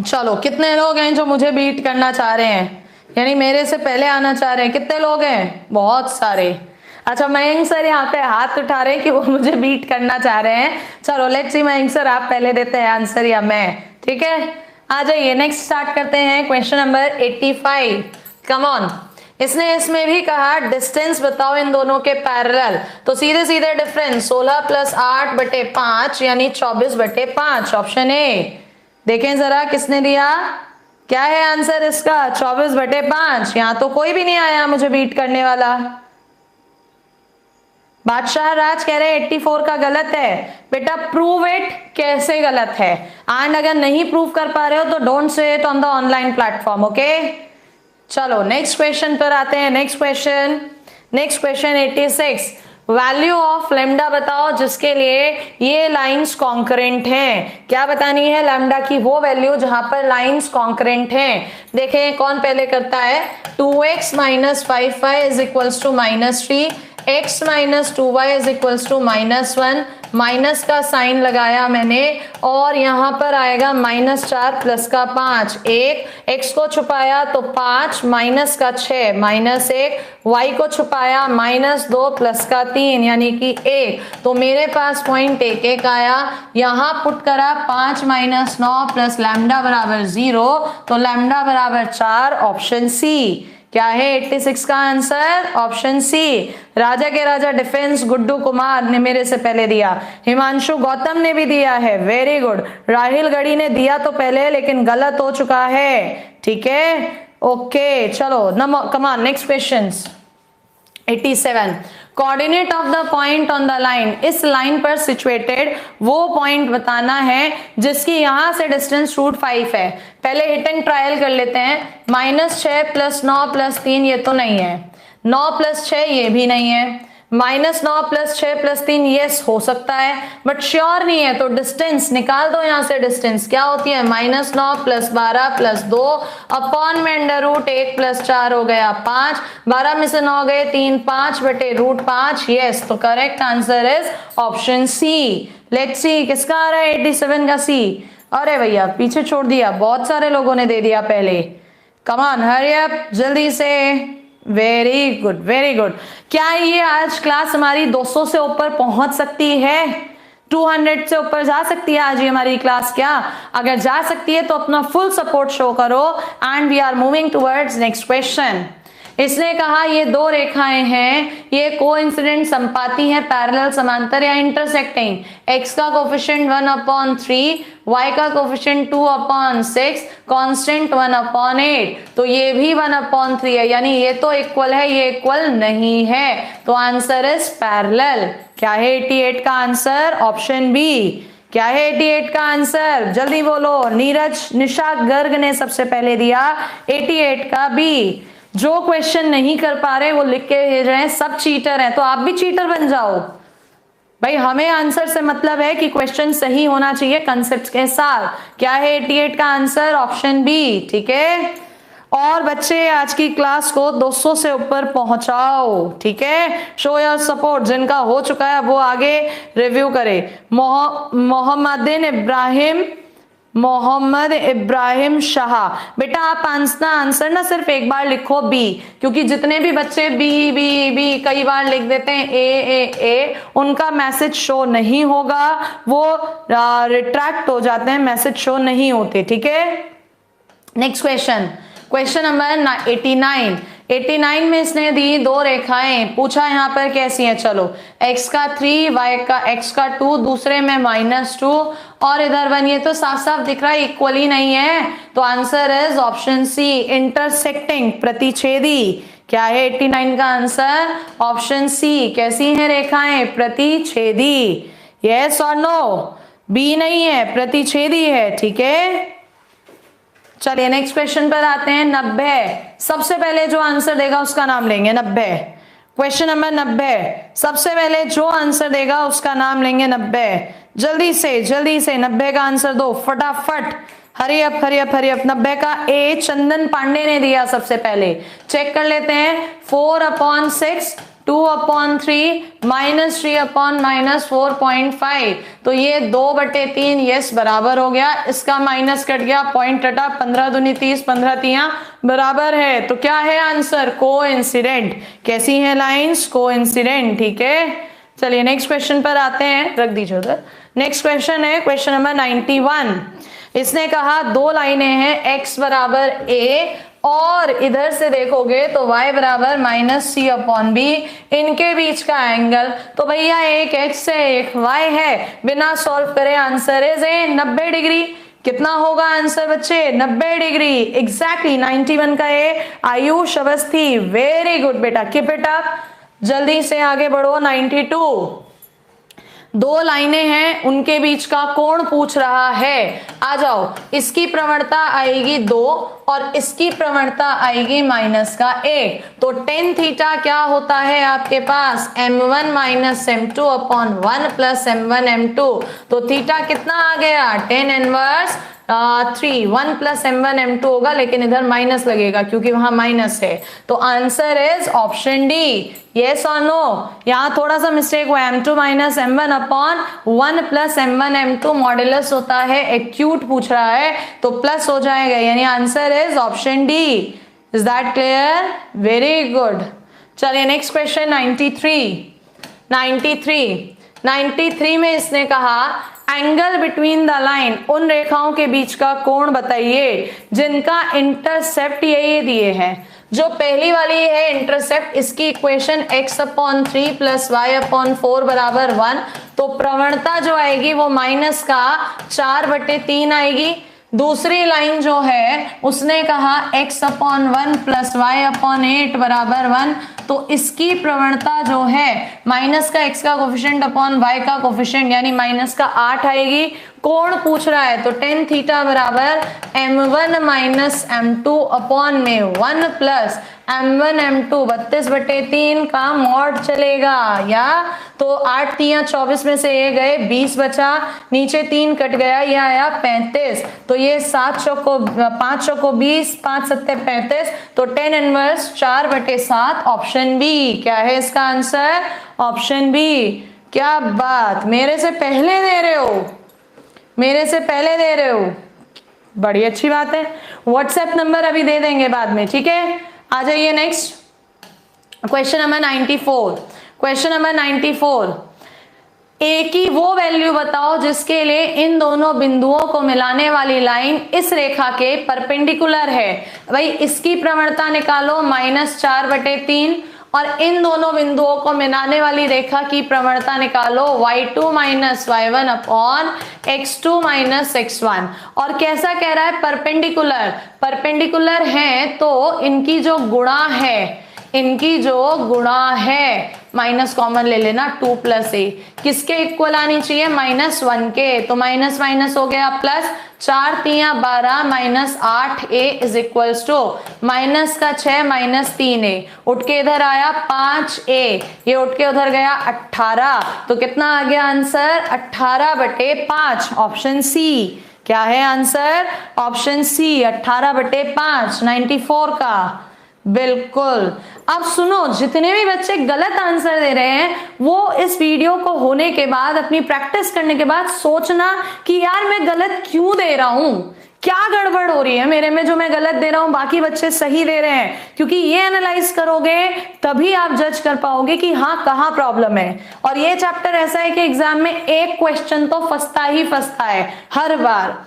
चलो कितने लोग हैं जो मुझे बीट करना चाह रहे हैं, यानी मेरे से पहले आना चाह रहे हैं? कितने लोग हैं? बहुत सारे। अच्छा मयंक सर यहाँ पे हाथ उठा रहे हैं कि वो मुझे बीट करना चाह रहे हैं। चलो लेट्स सी मयंक सर आप पहले देते हैं आंसर या मैं? ठीक है, आ जाइए नेक्स्ट स्टार्ट करते हैं। Question number 85। Come on. इसमें भी कहा डिस्टेंस बताओ इन दोनों के पैरेलल, तो सीधे सीधे डिफरेंस 16 + 8/5 यानी 24/5, ऑप्शन ए। देखें जरा किसने दिया, क्या है आंसर इसका? 24/5। यहां तो कोई भी नहीं आया मुझे बीट करने वाला। बादशाह राज कह रहे हैं 84 का गलत है। बेटा प्रूव इट, कैसे गलत है? एंड अगर नहीं प्रूव कर पा रहे हो तो don't say it on the online platform, okay. चलो नेक्स्ट क्वेश्चन पर आते हैं। Next question 86। Value of lambda बताओ जिसके लिए ये लाइंस कॉन्करेंट हैं। क्या बतानी है? लैम्डा की वो वैल्यू जहां पर लाइंस कॉन्करेंट हैं। देखें कौन पहले करता है। 2x - 5y = -3, x minus 2y is equals to -1, minus का साइन लगाया मैंने और यहाँ पर आएगा -4 प्लस का 5, 1 x को छुपाया तो 5 माइनस का 6 -1, y को छुपाया -2 प्लस का 3 यानी कि 1। तो मेरे पास पॉइंट 1 आया, यहाँ पुट करा 5 माइनस 9 प्लस लैम्डा बराबर 0, तो लैम्डा बराबर 4, ऑप्शन सी। क्या है 86 का आंसर? ऑप्शन सी। राजा के राजा डिफेंस गुड्डू कुमार ने मेरे से पहले दिया, हिमांशु गौतम ने भी दिया है, वेरी गुड। राहिल गढ़ी ने दिया तो पहले लेकिन गलत हो चुका है, ठीक है, ओके। चलो come on next questions. 87 coordinate of the point on the line, इस लाइन पर सिचुएटेड वो पॉइंट बताना है जिसकी यहां से डिस्टेंस √5 है। पहले हिट एंड ट्रायल कर लेते हैं। -6 प्लस 9 प्लस 3 ये तो नहीं है, 9 प्लस 6 ये भी नहीं है, -9 प्लस 6 प्लस 3 यस हो सकता है बट श्योर नहीं है। तो डिस्टेंस निकाल दो यहाँ से, डिस्टेंस क्या होती है -9 प्लस 12 प्लस 2 अपॉन में √1 प्लस 4 हो गया 5, 12 में से 9 गए 3, 5 बटे √5, यस। तो correct answer is option C. Let's see किसका आ रहा है 87 का सी। अरे भैया पीछे छोड़ दिया, बहुत सारे लोगों ने दे दिया पहले। कमान हरी अप जल्दी से, वेरी गुड वेरी गुड। क्या ये आज क्लास हमारी 200 से ऊपर पहुंच सकती है? 200 से ऊपर जा सकती है आज ये हमारी क्लास? क्या अगर जा सकती है तो अपना फुल सपोर्ट शो करो and we are moving towards next question. इसने कहा ये दो रेखाएं हैं, ये कोइंसिडेंट संपाती हैं, पैरेलल समांतर या इंटरसेक्टिंग। x का कोफिशिएंट 1/3, y का कोफिशिएंट 2/6, कांस्टेंट 1/8। तो ये भी 1/3 है, यानी ये तो इक्वल है, ये इक्वल नहीं है। तो आंसर इज पैरेलल। क्या है 88 का आंसर? Option B. क्या है 88 का आंसर? जल्दी बोलो। नीरज निशा गर्ग ने सबसे पहले दिया 88 का बी। जो क्वेश्चन नहीं कर पा रहे वो लिख के भेज रहे हैं, सब चीटर हैं, तो आप भी चीटर बन जाओ भाई। हमें आंसर से मतलब है कि क्वेश्चन सही होना चाहिए कंसेप्ट के साथ। क्या है 88 का आंसर? ऑप्शन बी, ठीक है। और बच्चे आज की क्लास को 200 से ऊपर पहुंचाओ, ठीक है। शो योर सपोर्ट, जिनका हो चुका है वो आगे रिव्यू करे। मोहम्मद इब्राहिम शाह, बेटा आप आंसर ना सिर्फ एक बार लिखो बी, क्योंकि जितने भी बच्चे बी बी बी कई बार लिख देते हैं ए, उनका मैसेज शो नहीं होगा, वो रिट्रैक्ट हो जाते हैं, मैसेज शो नहीं होते, ठीक है। नेक्स्ट क्वेश्चन नंबर 89 में इसने दी दो रेखाएं, पूछा यहाँ पर कैसी हैं। चलो x का 3, x का 2, दूसरे में -2 और इधर 1, ये तो साफ साफ दिख रहा है इक्वल ही नहीं है। तो answer is option C, intersecting, प्रतिच्छेदी। क्या है 89 का आंसर? ऑप्शन सी। कैसी हैं रेखाएं? प्रतिच्छेदी। यस और नो? बी नहीं है, प्रतिच्छेदी है, ठीक है। चलिए नेक्स्ट क्वेश्चन पर आते हैं। 90, सबसे पहले जो आंसर देगा उसका नाम लेंगे। 90 क्वेश्चन नंबर 90, सबसे पहले जो आंसर देगा उसका नाम लेंगे। 90 जल्दी से 90 का आंसर दो फटाफट। हरी अप 90 का ए चंदन पांडे ने दिया सबसे पहले। चेक कर लेते हैं। 4/6, 2/3, -3/-4.5। तो ये 2/3 यस बराबर हो गया, इसका माइनस कट गया, पॉइंट कटा, 15 दूनी 30, 15 तिया बराबर है। तो क्या है आंसर? कोइंसिडेंट। कैसी है लाइंस? कोइंसिडेंट, ठीक है। चलिए नेक्स्ट क्वेश्चन पर आते हैं, रख दीजिए उधर। नेक्स्ट क्वेश्चन है क्वेश्चन नंबर 91। इसने कहा दो लाइनें हैं, x बराबर a और इधर से देखोगे तो y बराबर -c/b, इनके बीच का एंगल, तो भैया एक x है एक y है, बिना सॉल्व करे आंसर इज 90 डिग्री। कितना होगा आंसर बच्चे? 90 डिग्री, एग्जैक्टली 91 का ए। आयुष अवस्थी, वेरी गुड बेटा, कीप इट अप। जल्दी से आगे बढ़ो। 92, दो लाइनें हैं, उनके बीच का कोण पूछ रहा है। आ जाओ, इसकी प्रवणता आएगी 2 और इसकी प्रवणता आएगी -1। तो tan थीटा क्या होता है आपके पास? m1 - m2/1 + m1 m2। तो थीटा कितना आ गया? tan inverse 3 1 plus m1 m2 होगा, लेकिन इधर माइनस लगेगा क्योंकि वहां माइनस है। तो answer is option D. Yes और नो? यहाँ थोड़ा सा मिस्टेक हुआ, m2 minus m1 upon 1 plus m1 m2 modulus होता है, एक्यूट पूछ रहा है तो प्लस हो जाएगा, यानी answer is option D. Is that clear? Very good. चलिए नेक्स्ट क्वेश्चन 93 में इसने कहा एंगल बिटवीन द लाइन, उन रेखाओं के बीच का कोण बताइए जिनका इंटरसेप्ट ये दिए हैं। जो पहली वाली है इंटरसेप्ट, इसकी equation x upon 3 plus y upon 4 बराबर 1, तो प्रवणता जो आएगी वो माइनस का 4/3 आएगी। दूसरी लाइन जो है उसने कहा x upon 1 plus y upon 8 बराबर 1, तो इसकी प्रवणता जो है माइनस का x का कोफिशिएंट अपॉन y का कोफिशिएंट यानी माइनस का 8 आएगी। कोण पूछ रहा है तो टेन थीटा बराबर m1 माइनस m2 अपॉन में 1 प्लस m1 m2 32/3 का मॉड चलेगा, या तो 8 3 24 में से ये गए 20 बचा, नीचे 3 कट गया, ये आया 35, तो ये 5 चौको 20, 5 7 35, तो 10 इनवर्स 4/7 ऑप्शन बी। क्या है इसका आंसर? Option B. क्या बात, मेरे से पहले दे रहे हो, मेरे से पहले दे रहे हो, बड़ी अच्छी बात है। व्हाट्सएप नंबर अभी दे देंगे बाद में, ठीक है। आ जाइए next question number 94। Question number 94, ए की वो वैल्यू बताओ जिसके लिए इन दोनों बिंदुओं को मिलाने वाली लाइन इस रेखा के परपेंडिकुलर है। भाई इसकी प्रवणता निकालो -4/3 और इन दोनों बिंदुओं को मिलाने वाली रेखा की प्रवणता निकालो y2 minus y1 upon x2 minus x1। और कैसा कह रहा है? परपेंडिकुलर। परपेंडिकुलर है तो इनकी जो गुणा है, इनकी जो गुणा है, माइनस कॉमन ले लेना, 2 प्लस ए किसके इक्वल आनी चाहिए? -1 के, तो माइनस माइनस हो गया plus, 4 3 12 minus 8a is equals to minus का 6 माइनस 3a, उठ के इधर आया 5a, ये उठ के उधर गया 18, तो कितना आ गया आंसर? 18/5, option C. क्या है आंसर? ऑप्शन सी 18/5 94 का, बिल्कुल। अब सुनो, जितने भी बच्चे गलत आंसर दे रहे हैं वो इस वीडियो को होने के बाद, अपनी प्रैक्टिस करने के बाद सोचना कि यार मैं गलत क्यों दे रहा हूं, क्या गड़बड़ हो रही है मेरे में जो मैं गलत दे रहा हूं, बाकी बच्चे सही दे रहे हैं। क्योंकि ये एनालाइज करोगे तभी आप जज कर पाओगे कि हाँ कहाँ प्रॉब्लम है। और ये चैप्टर ऐसा है कि एग्जाम में एक क्वेश्चन तो फंसता ही फंसता है हर बार।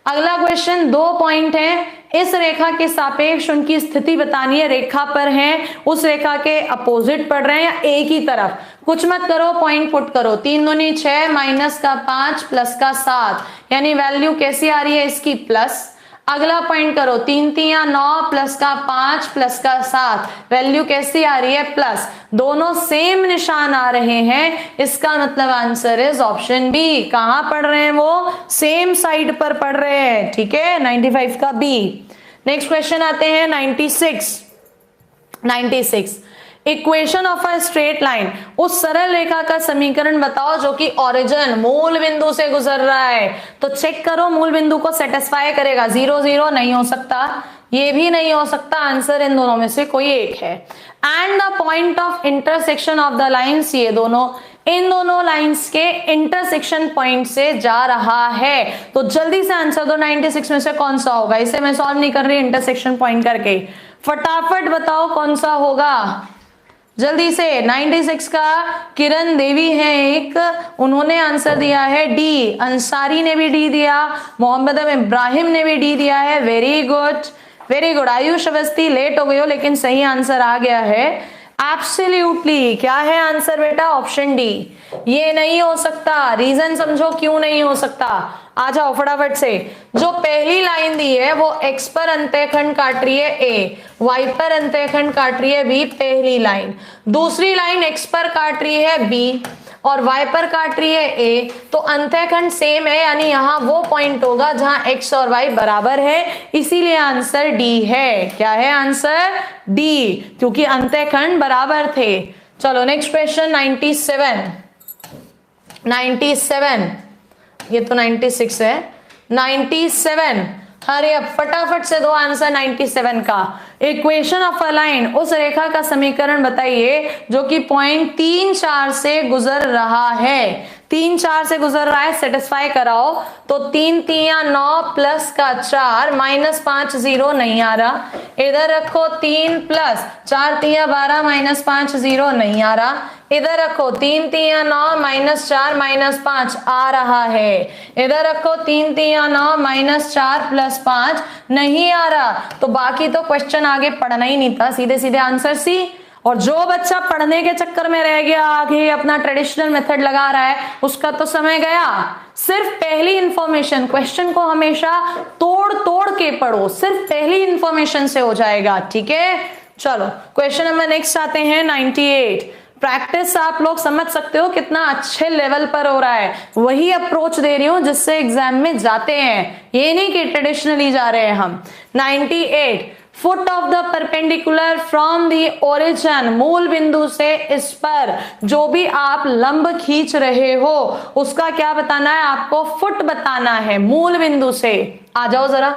अगला क्वेश्चन 2 पॉइंट है, इस रेखा के सापेक्ष उनकी स्थिति बतानी है। रेखा पर हैं, उस रेखा के अपोजिट पढ़ रहे हैं या एक ही तरफ, कुछ मत करो, पॉइंट पुट करो। 3 दूनी 6 माइनस का 5 प्लस का 7, यानी वैल्यू कैसी आ रही है इसकी? प्लस। अगला पॉइंट करो, 3 3 9 प्लस का 5 प्लस का 7, वैल्यू कैसी आ रही है? प्लस। दोनों सेम निशान आ रहे हैं, इसका मतलब आंसर इज ऑप्शन बी। कहां पढ़ रहे हैं वो? सेम साइड पर पढ़ रहे हैं, ठीक है। 95 का बी। नेक्स्ट क्वेश्चन आते हैं 96। Equation of a straight line, उस सरल रेखा का समीकरण बताओ जो कि ओरिजिन मूल बिंदु से गुजर रहा है। तो चेक करो मूल बिंदु को सेटिस्फाई करेगा। 0 0 नहीं हो सकता, ये भी नहीं हो सकता, आंसर इन दोनों में से कोई एक है। And the point of intersection of the lines, ये दोनों, इन दोनों लाइंस के इंटरसेक्शन पॉइंट से जा रहा है। तो जल्दी से आंसर दो, 96 में से कौन सा होगा? इसे मैं सॉल्व नहीं कर रही इंटरसेक्शन पॉइंट करके, फटाफट बताओ कौन सा होगा जल्दी से। 96 का किरण देवी है एक, उन्होंने आंसर दिया है डी। अंसारी ने भी डी दिया, मोहम्मद इब्राहिम ने भी डी दिया है। Very good, very good. Ayush Awasthi late हो गई हो लेकिन सही आंसर आ गया है। एब्सोल्युटली क्या है आंसर बेटा? Option D. ये नहीं हो सकता, रीजन समझो क्यों नहीं हो सकता। आ जाओ फटाफट से। जो पहली लाइन दी है वो x पर अंतःखंड काट रही है a, y पर अंतःखंड काट रही है b, पहली लाइन। दूसरी लाइन x पर काट रही है b और y पर काट रही है a, तो अंतःखंड सेम है, यानी यहाँ वो पॉइंट होगा जहां x और y बराबर है, इसीलिए आंसर डी है। क्या है आंसर? डी, क्योंकि अंतःखंड बराबर थे। चलो नेक्स्ट क्वेश्चन 97। ये तो 96 है। 97। अरे अब फटाफट से दो आंसर 97 का। इक्वेशन ऑफ अ लाइन, उस रेखा का समीकरण बताइए जो कि पॉइंट 3-4 से गुजर रहा है। 3-4 से गुजर रहा है, सेटिस्फाई कराओ। तो 3 3 9 प्लस का 4 माइनस 5 0 नहीं आ रहा। इधर रखो 3 प्लस 4 3 12 माइनस 5 0 नहीं आ रहा। इधर रखो 3 3 9 माइनस 4 माइनस 5 आ रहा है। इधर रखो 3 3 9 माइनस 4 प्लस 5 नहीं आ रहा। तो बाकी तो क्वेश्चन आगे पढ़ना ही नहीं था, सीधे सीधे आंसर सी। और जो बच्चा पढ़ने के चक्कर में रह गया, आगे अपना ट्रेडिशनल मेथड लगा रहा है, उसका तो समय गया। सिर्फ पहली इंफॉर्मेशन, क्वेश्चन को हमेशा तोड़ तोड़ के पढ़ो, सिर्फ पहली इंफॉर्मेशन से हो जाएगा, ठीक है। चलो क्वेश्चन नंबर नेक्स्ट आते हैं 98। प्रैक्टिस आप लोग समझ सकते हो कितना अच्छे लेवल पर हो रहा है। वही अप्रोच दे रही हूं जिससे एग्जाम में जाते हैं, ये नहीं कि ट्रेडिशनली जा रहे हैं हम। 98 foot of the perpendicular from the origin, मूल बिंदु से इस पर जो भी आप लंब खींच रहे हो उसका क्या बताना है आपको, फुट बताना है मूल बिंदु से। आ जाओ जरा,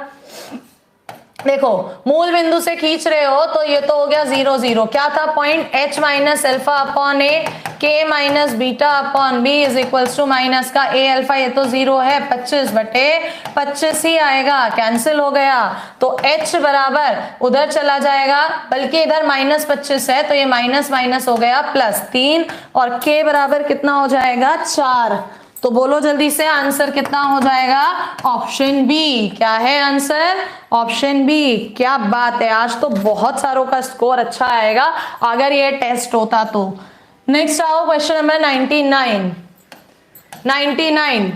देखो मूल बिंदु से खींच रहे हो तो ये तो हो गया 0 0। क्या था point, h minus alpha upon A, k minus beta upon B is equals to minus का a अल्फा, ये तो 0 है, 25/25 ही आएगा, कैंसिल हो गया। तो h बराबर उधर चला जाएगा, बल्कि इधर -25 है तो ये माइनस माइनस हो गया +3, और k बराबर कितना हो जाएगा 4। तो बोलो जल्दी से आंसर कितना हो जाएगा, ऑप्शन बी। क्या है आंसर, ऑप्शन बी। क्या बात है, आज तो बहुत सारों का स्कोर अच्छा आएगा अगर ये टेस्ट होता तो। नेक्स्ट आओ question number 99। 99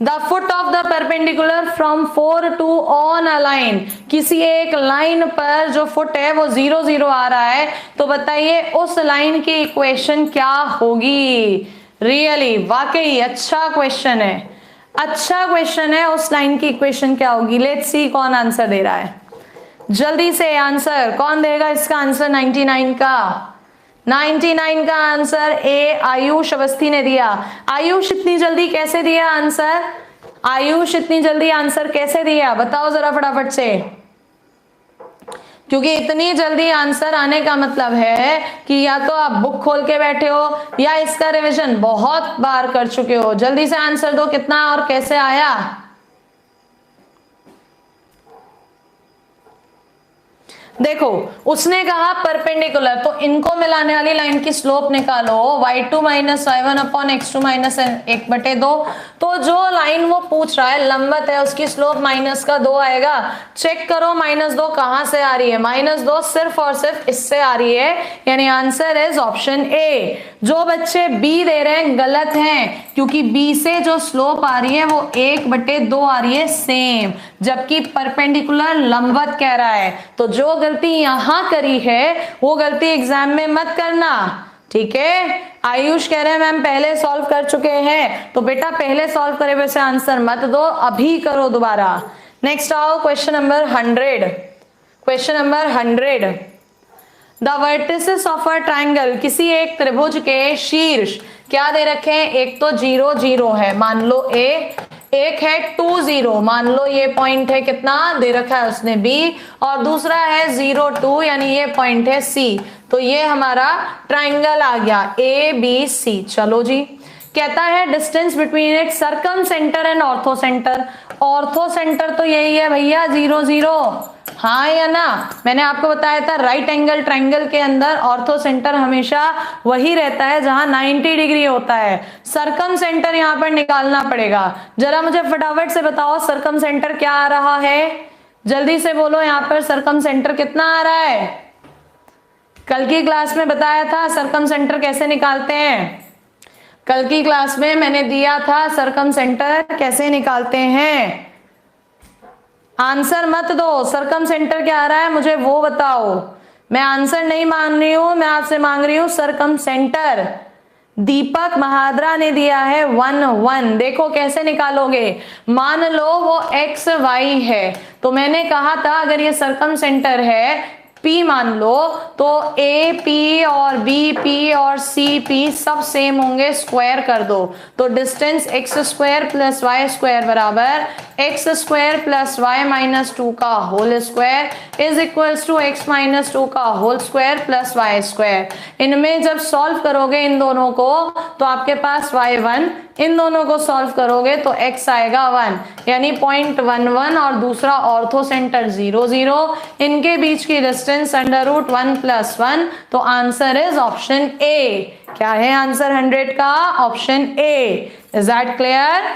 the foot of the perpendicular from 4 two on a line, किसी एक लाइन पर जो फुट है वो 0 0 आ रहा है, तो बताइए उस लाइन की इक्वेशन क्या होगी। रियली वाकई अच्छा क्वेश्चन है, अच्छा क्वेश्चन है। उस लाइन की इक्वेशन क्या होगी, लेट्स सी कौन आंसर दे रहा है। जल्दी से आंसर कौन देगा इसका आंसर 99 का। 99 का आंसर ए आयुष अवस्थी ने दिया। आयुष इतनी जल्दी कैसे दिया आंसर, आयुष इतनी जल्दी आंसर कैसे दिया बताओ जरा फटाफट से। क्योंकि इतनी जल्दी आंसर आने का मतलब है कि या तो आप बुक खोल के बैठे हो या इसका रिवीजन बहुत बार कर चुके हो। जल्दी से आंसर दो, कितना और कैसे आया। देखो उसने कहा परपेंडिकुलर, तो इनको मिलाने वाली लाइन की स्लोप निकालो, y2 minus y1 upon x2 minus 1/2। तो जो लाइन वो पूछ रहा है लंबवत है, उसकी स्लोप -2 आएगा। चेक करो -2 कहां से आ रही है, -2 सिर्फ और सिर्फ इससे आ रही है, यानी आंसर इज ऑप्शन ए। जो बच्चे बी दे रहे हैं गलत हैं, क्योंकि बी से जो स्लोप आ रही है वो 1/2 आ रही है सेम, जबकि परपेंडिकुलर लंबवत कह रहा है। तो जो गलती यहां करी है वो गलती एग्जाम में मत करना, ठीक है। आयुष कह रहे हैं मैम पहले सॉल्व कर चुके हैं, तो बेटा पहले सॉल्व करे वैसे आंसर मत दो, अभी करो दोबारा। नेक्स्ट आओ question number 100। Question number 100 the vertices of a triangle, किसी एक त्रिभुज के शीर्ष क्या दे रखे हैं, एक तो 0 0 है मान लो ए, एक है 2 0 मान लो ये पॉइंट है कितना दे रखा है उसने बी, और दूसरा है 0 2 यानी ये पॉइंट है सी। तो ये हमारा ट्राइंगल आ गया ए बी सी। चलो जी, कहता है distance between it circum centre and ortho centre. Ortho centre तो यही है भैया 0 0, हाँ या ना। मैंने आपको बताया था राइट एंगल ट्राइंगल के अंदर ऑर्थो सेंटर हमेशा वही रहता है जहां 90 डिग्री होता है। सरकम सेंटर यहां पर निकालना पड़ेगा। जरा मुझे फटाफट से बताओ सरकम सेंटर क्या आ रहा है, जल्दी से बोलो यहां पर सरकम सेंटर कितना आ रहा है। कल की क्लास में बताया था सरकम सेंटर कैसे निकालते हैं, कल की क्लास में मैंने दिया था सरकम सेंटर कैसे निकालते हैं। आंसर मत दो, सरकम सेंटर क्या आ रहा है मुझे वो बताओ। मैं आंसर नहीं मांग रही हूं, मैं आपसे मांग रही हूं सरकम सेंटर। दीपक महाद्रा ने दिया है 1 1। देखो कैसे निकालोगे, मान लो वो x y है, तो मैंने कहा था अगर ये सरकम सेंटर है P मान लो, तो A P और B P और C P सब सेम होंगे, स्क्वायर कर दो तो distance x square plus y square बराबर x square plus y minus 2 का whole square is equals to x minus 2 का whole square plus y square. इनमें जब सॉल्व करोगे इन दोनों को तो आपके पास y1, इन दोनों को सॉल्व करोगे तो x आएगा 1, यानी 0.11 और दूसरा ऑर्थो सेंटर 0 0, इनके बीच की डिस्टेंस अंडर रूट 1 प्लस 1, तो आंसर इज ऑप्शन ए। क्या है आंसर 100 का? Option A. Is that clear?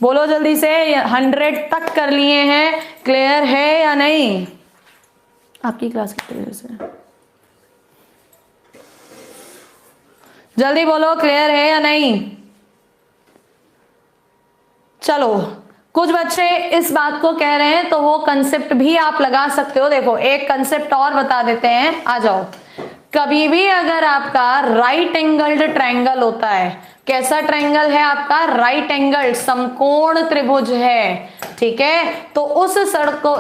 बोलो जल्दी से, 100 तक कर लिए हैं, क्लियर है या नहीं? आपकी क्लास कितने बजे से? जल्दी बोलो, क्लियर है या नहीं? चलो, कुछ बच्चे इस बात को कह रहे हैं तो वो कंसेप्ट भी आप लगा सकते हो। देखो, एक कंसेप्ट और बता देते हैं, आ जाओ। कभी भी अगर आपका राइट एंगल्ड ट्रायंगल होता है, कैसा ट्रायंगल है आपका? राइट एंगल, समकोण त्रिभुज है, ठीक है, तो उस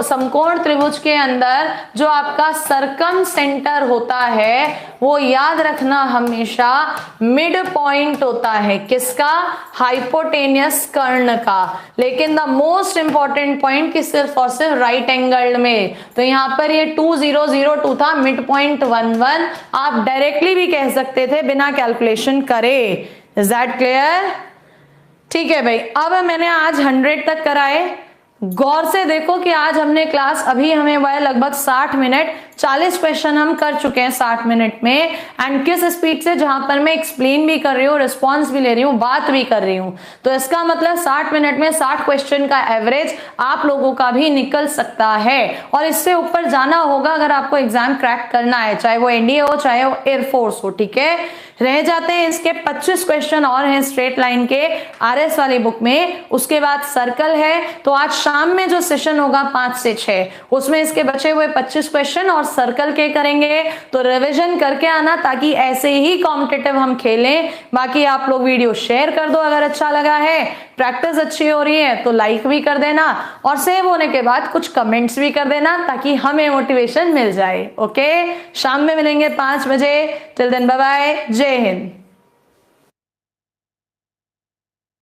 समकोण त्रिभुज के अंदर जो आपका सरकम सेंटर होता है वो याद रखना हमेशा मिड पॉइंट होता है। किसका? हाइपोटेनियस कर्ण का। लेकिन द मोस्ट इंपॉर्टेंट पॉइंट कि सिर्फ और सिर्फ राइट एंगल में, तो यहां पर ये 2002 था, मिड पॉइंट 11, आप डायरेक्टली भी कह सकते थे बिना कैलकुलेशन करे। Is that clear? ठीक है भाई, अब मैंने आज 100 तक कराए। गौर से देखो कि आज हमने क्लास, अभी हमें हुआ है लगभग 60 मिनट, 40 क्वेश्चन हम कर चुके हैं 60 मिनट में। एंड किस स्पीड से? जहां पर मैं एक्सप्लेन भी कर रही हूँ, रिस्पॉन्स भी ले रही हूँ, बात भी कर रही हूँ, तो इसका मतलब 60 मिनट में 60 क्वेश्चन का एवरेज आप लोगों का भी निकल सकता है। और इससे ऊपर जाना होगा अगर आपको एग्जाम क्रैक करना है, चाहे वो एनडीए हो चाहे वो एयरफोर्स हो, ठीक है। रह जाते हैं इसके 25 क्वेश्चन और हैं स्ट्रेट लाइन के आरएस वाली बुक में। उसके बाद सर्कल है, तो आज शाम में जो सेशन होगा 5 से 6, उसमें इसके बचे हुए 25 क्वेश्चन और सर्कल के करेंगे। तो रिवीजन करके आना ताकि ऐसे ही कॉम्पिटिटिव हम खेलें। बाकी आप लोग वीडियो शेयर कर दो अगर अच्छा लगा है, प्रैक्टिस अच्छी हो रही है तो लाइक भी कर देना, और सेव होने के बाद कुछ कमेंट्स भी कर देना ताकि हमें मोटिवेशन मिल जाए। ओके, शाम में मिलेंगे 5 बजे। टिल देन बाय बाय, जय हिंद।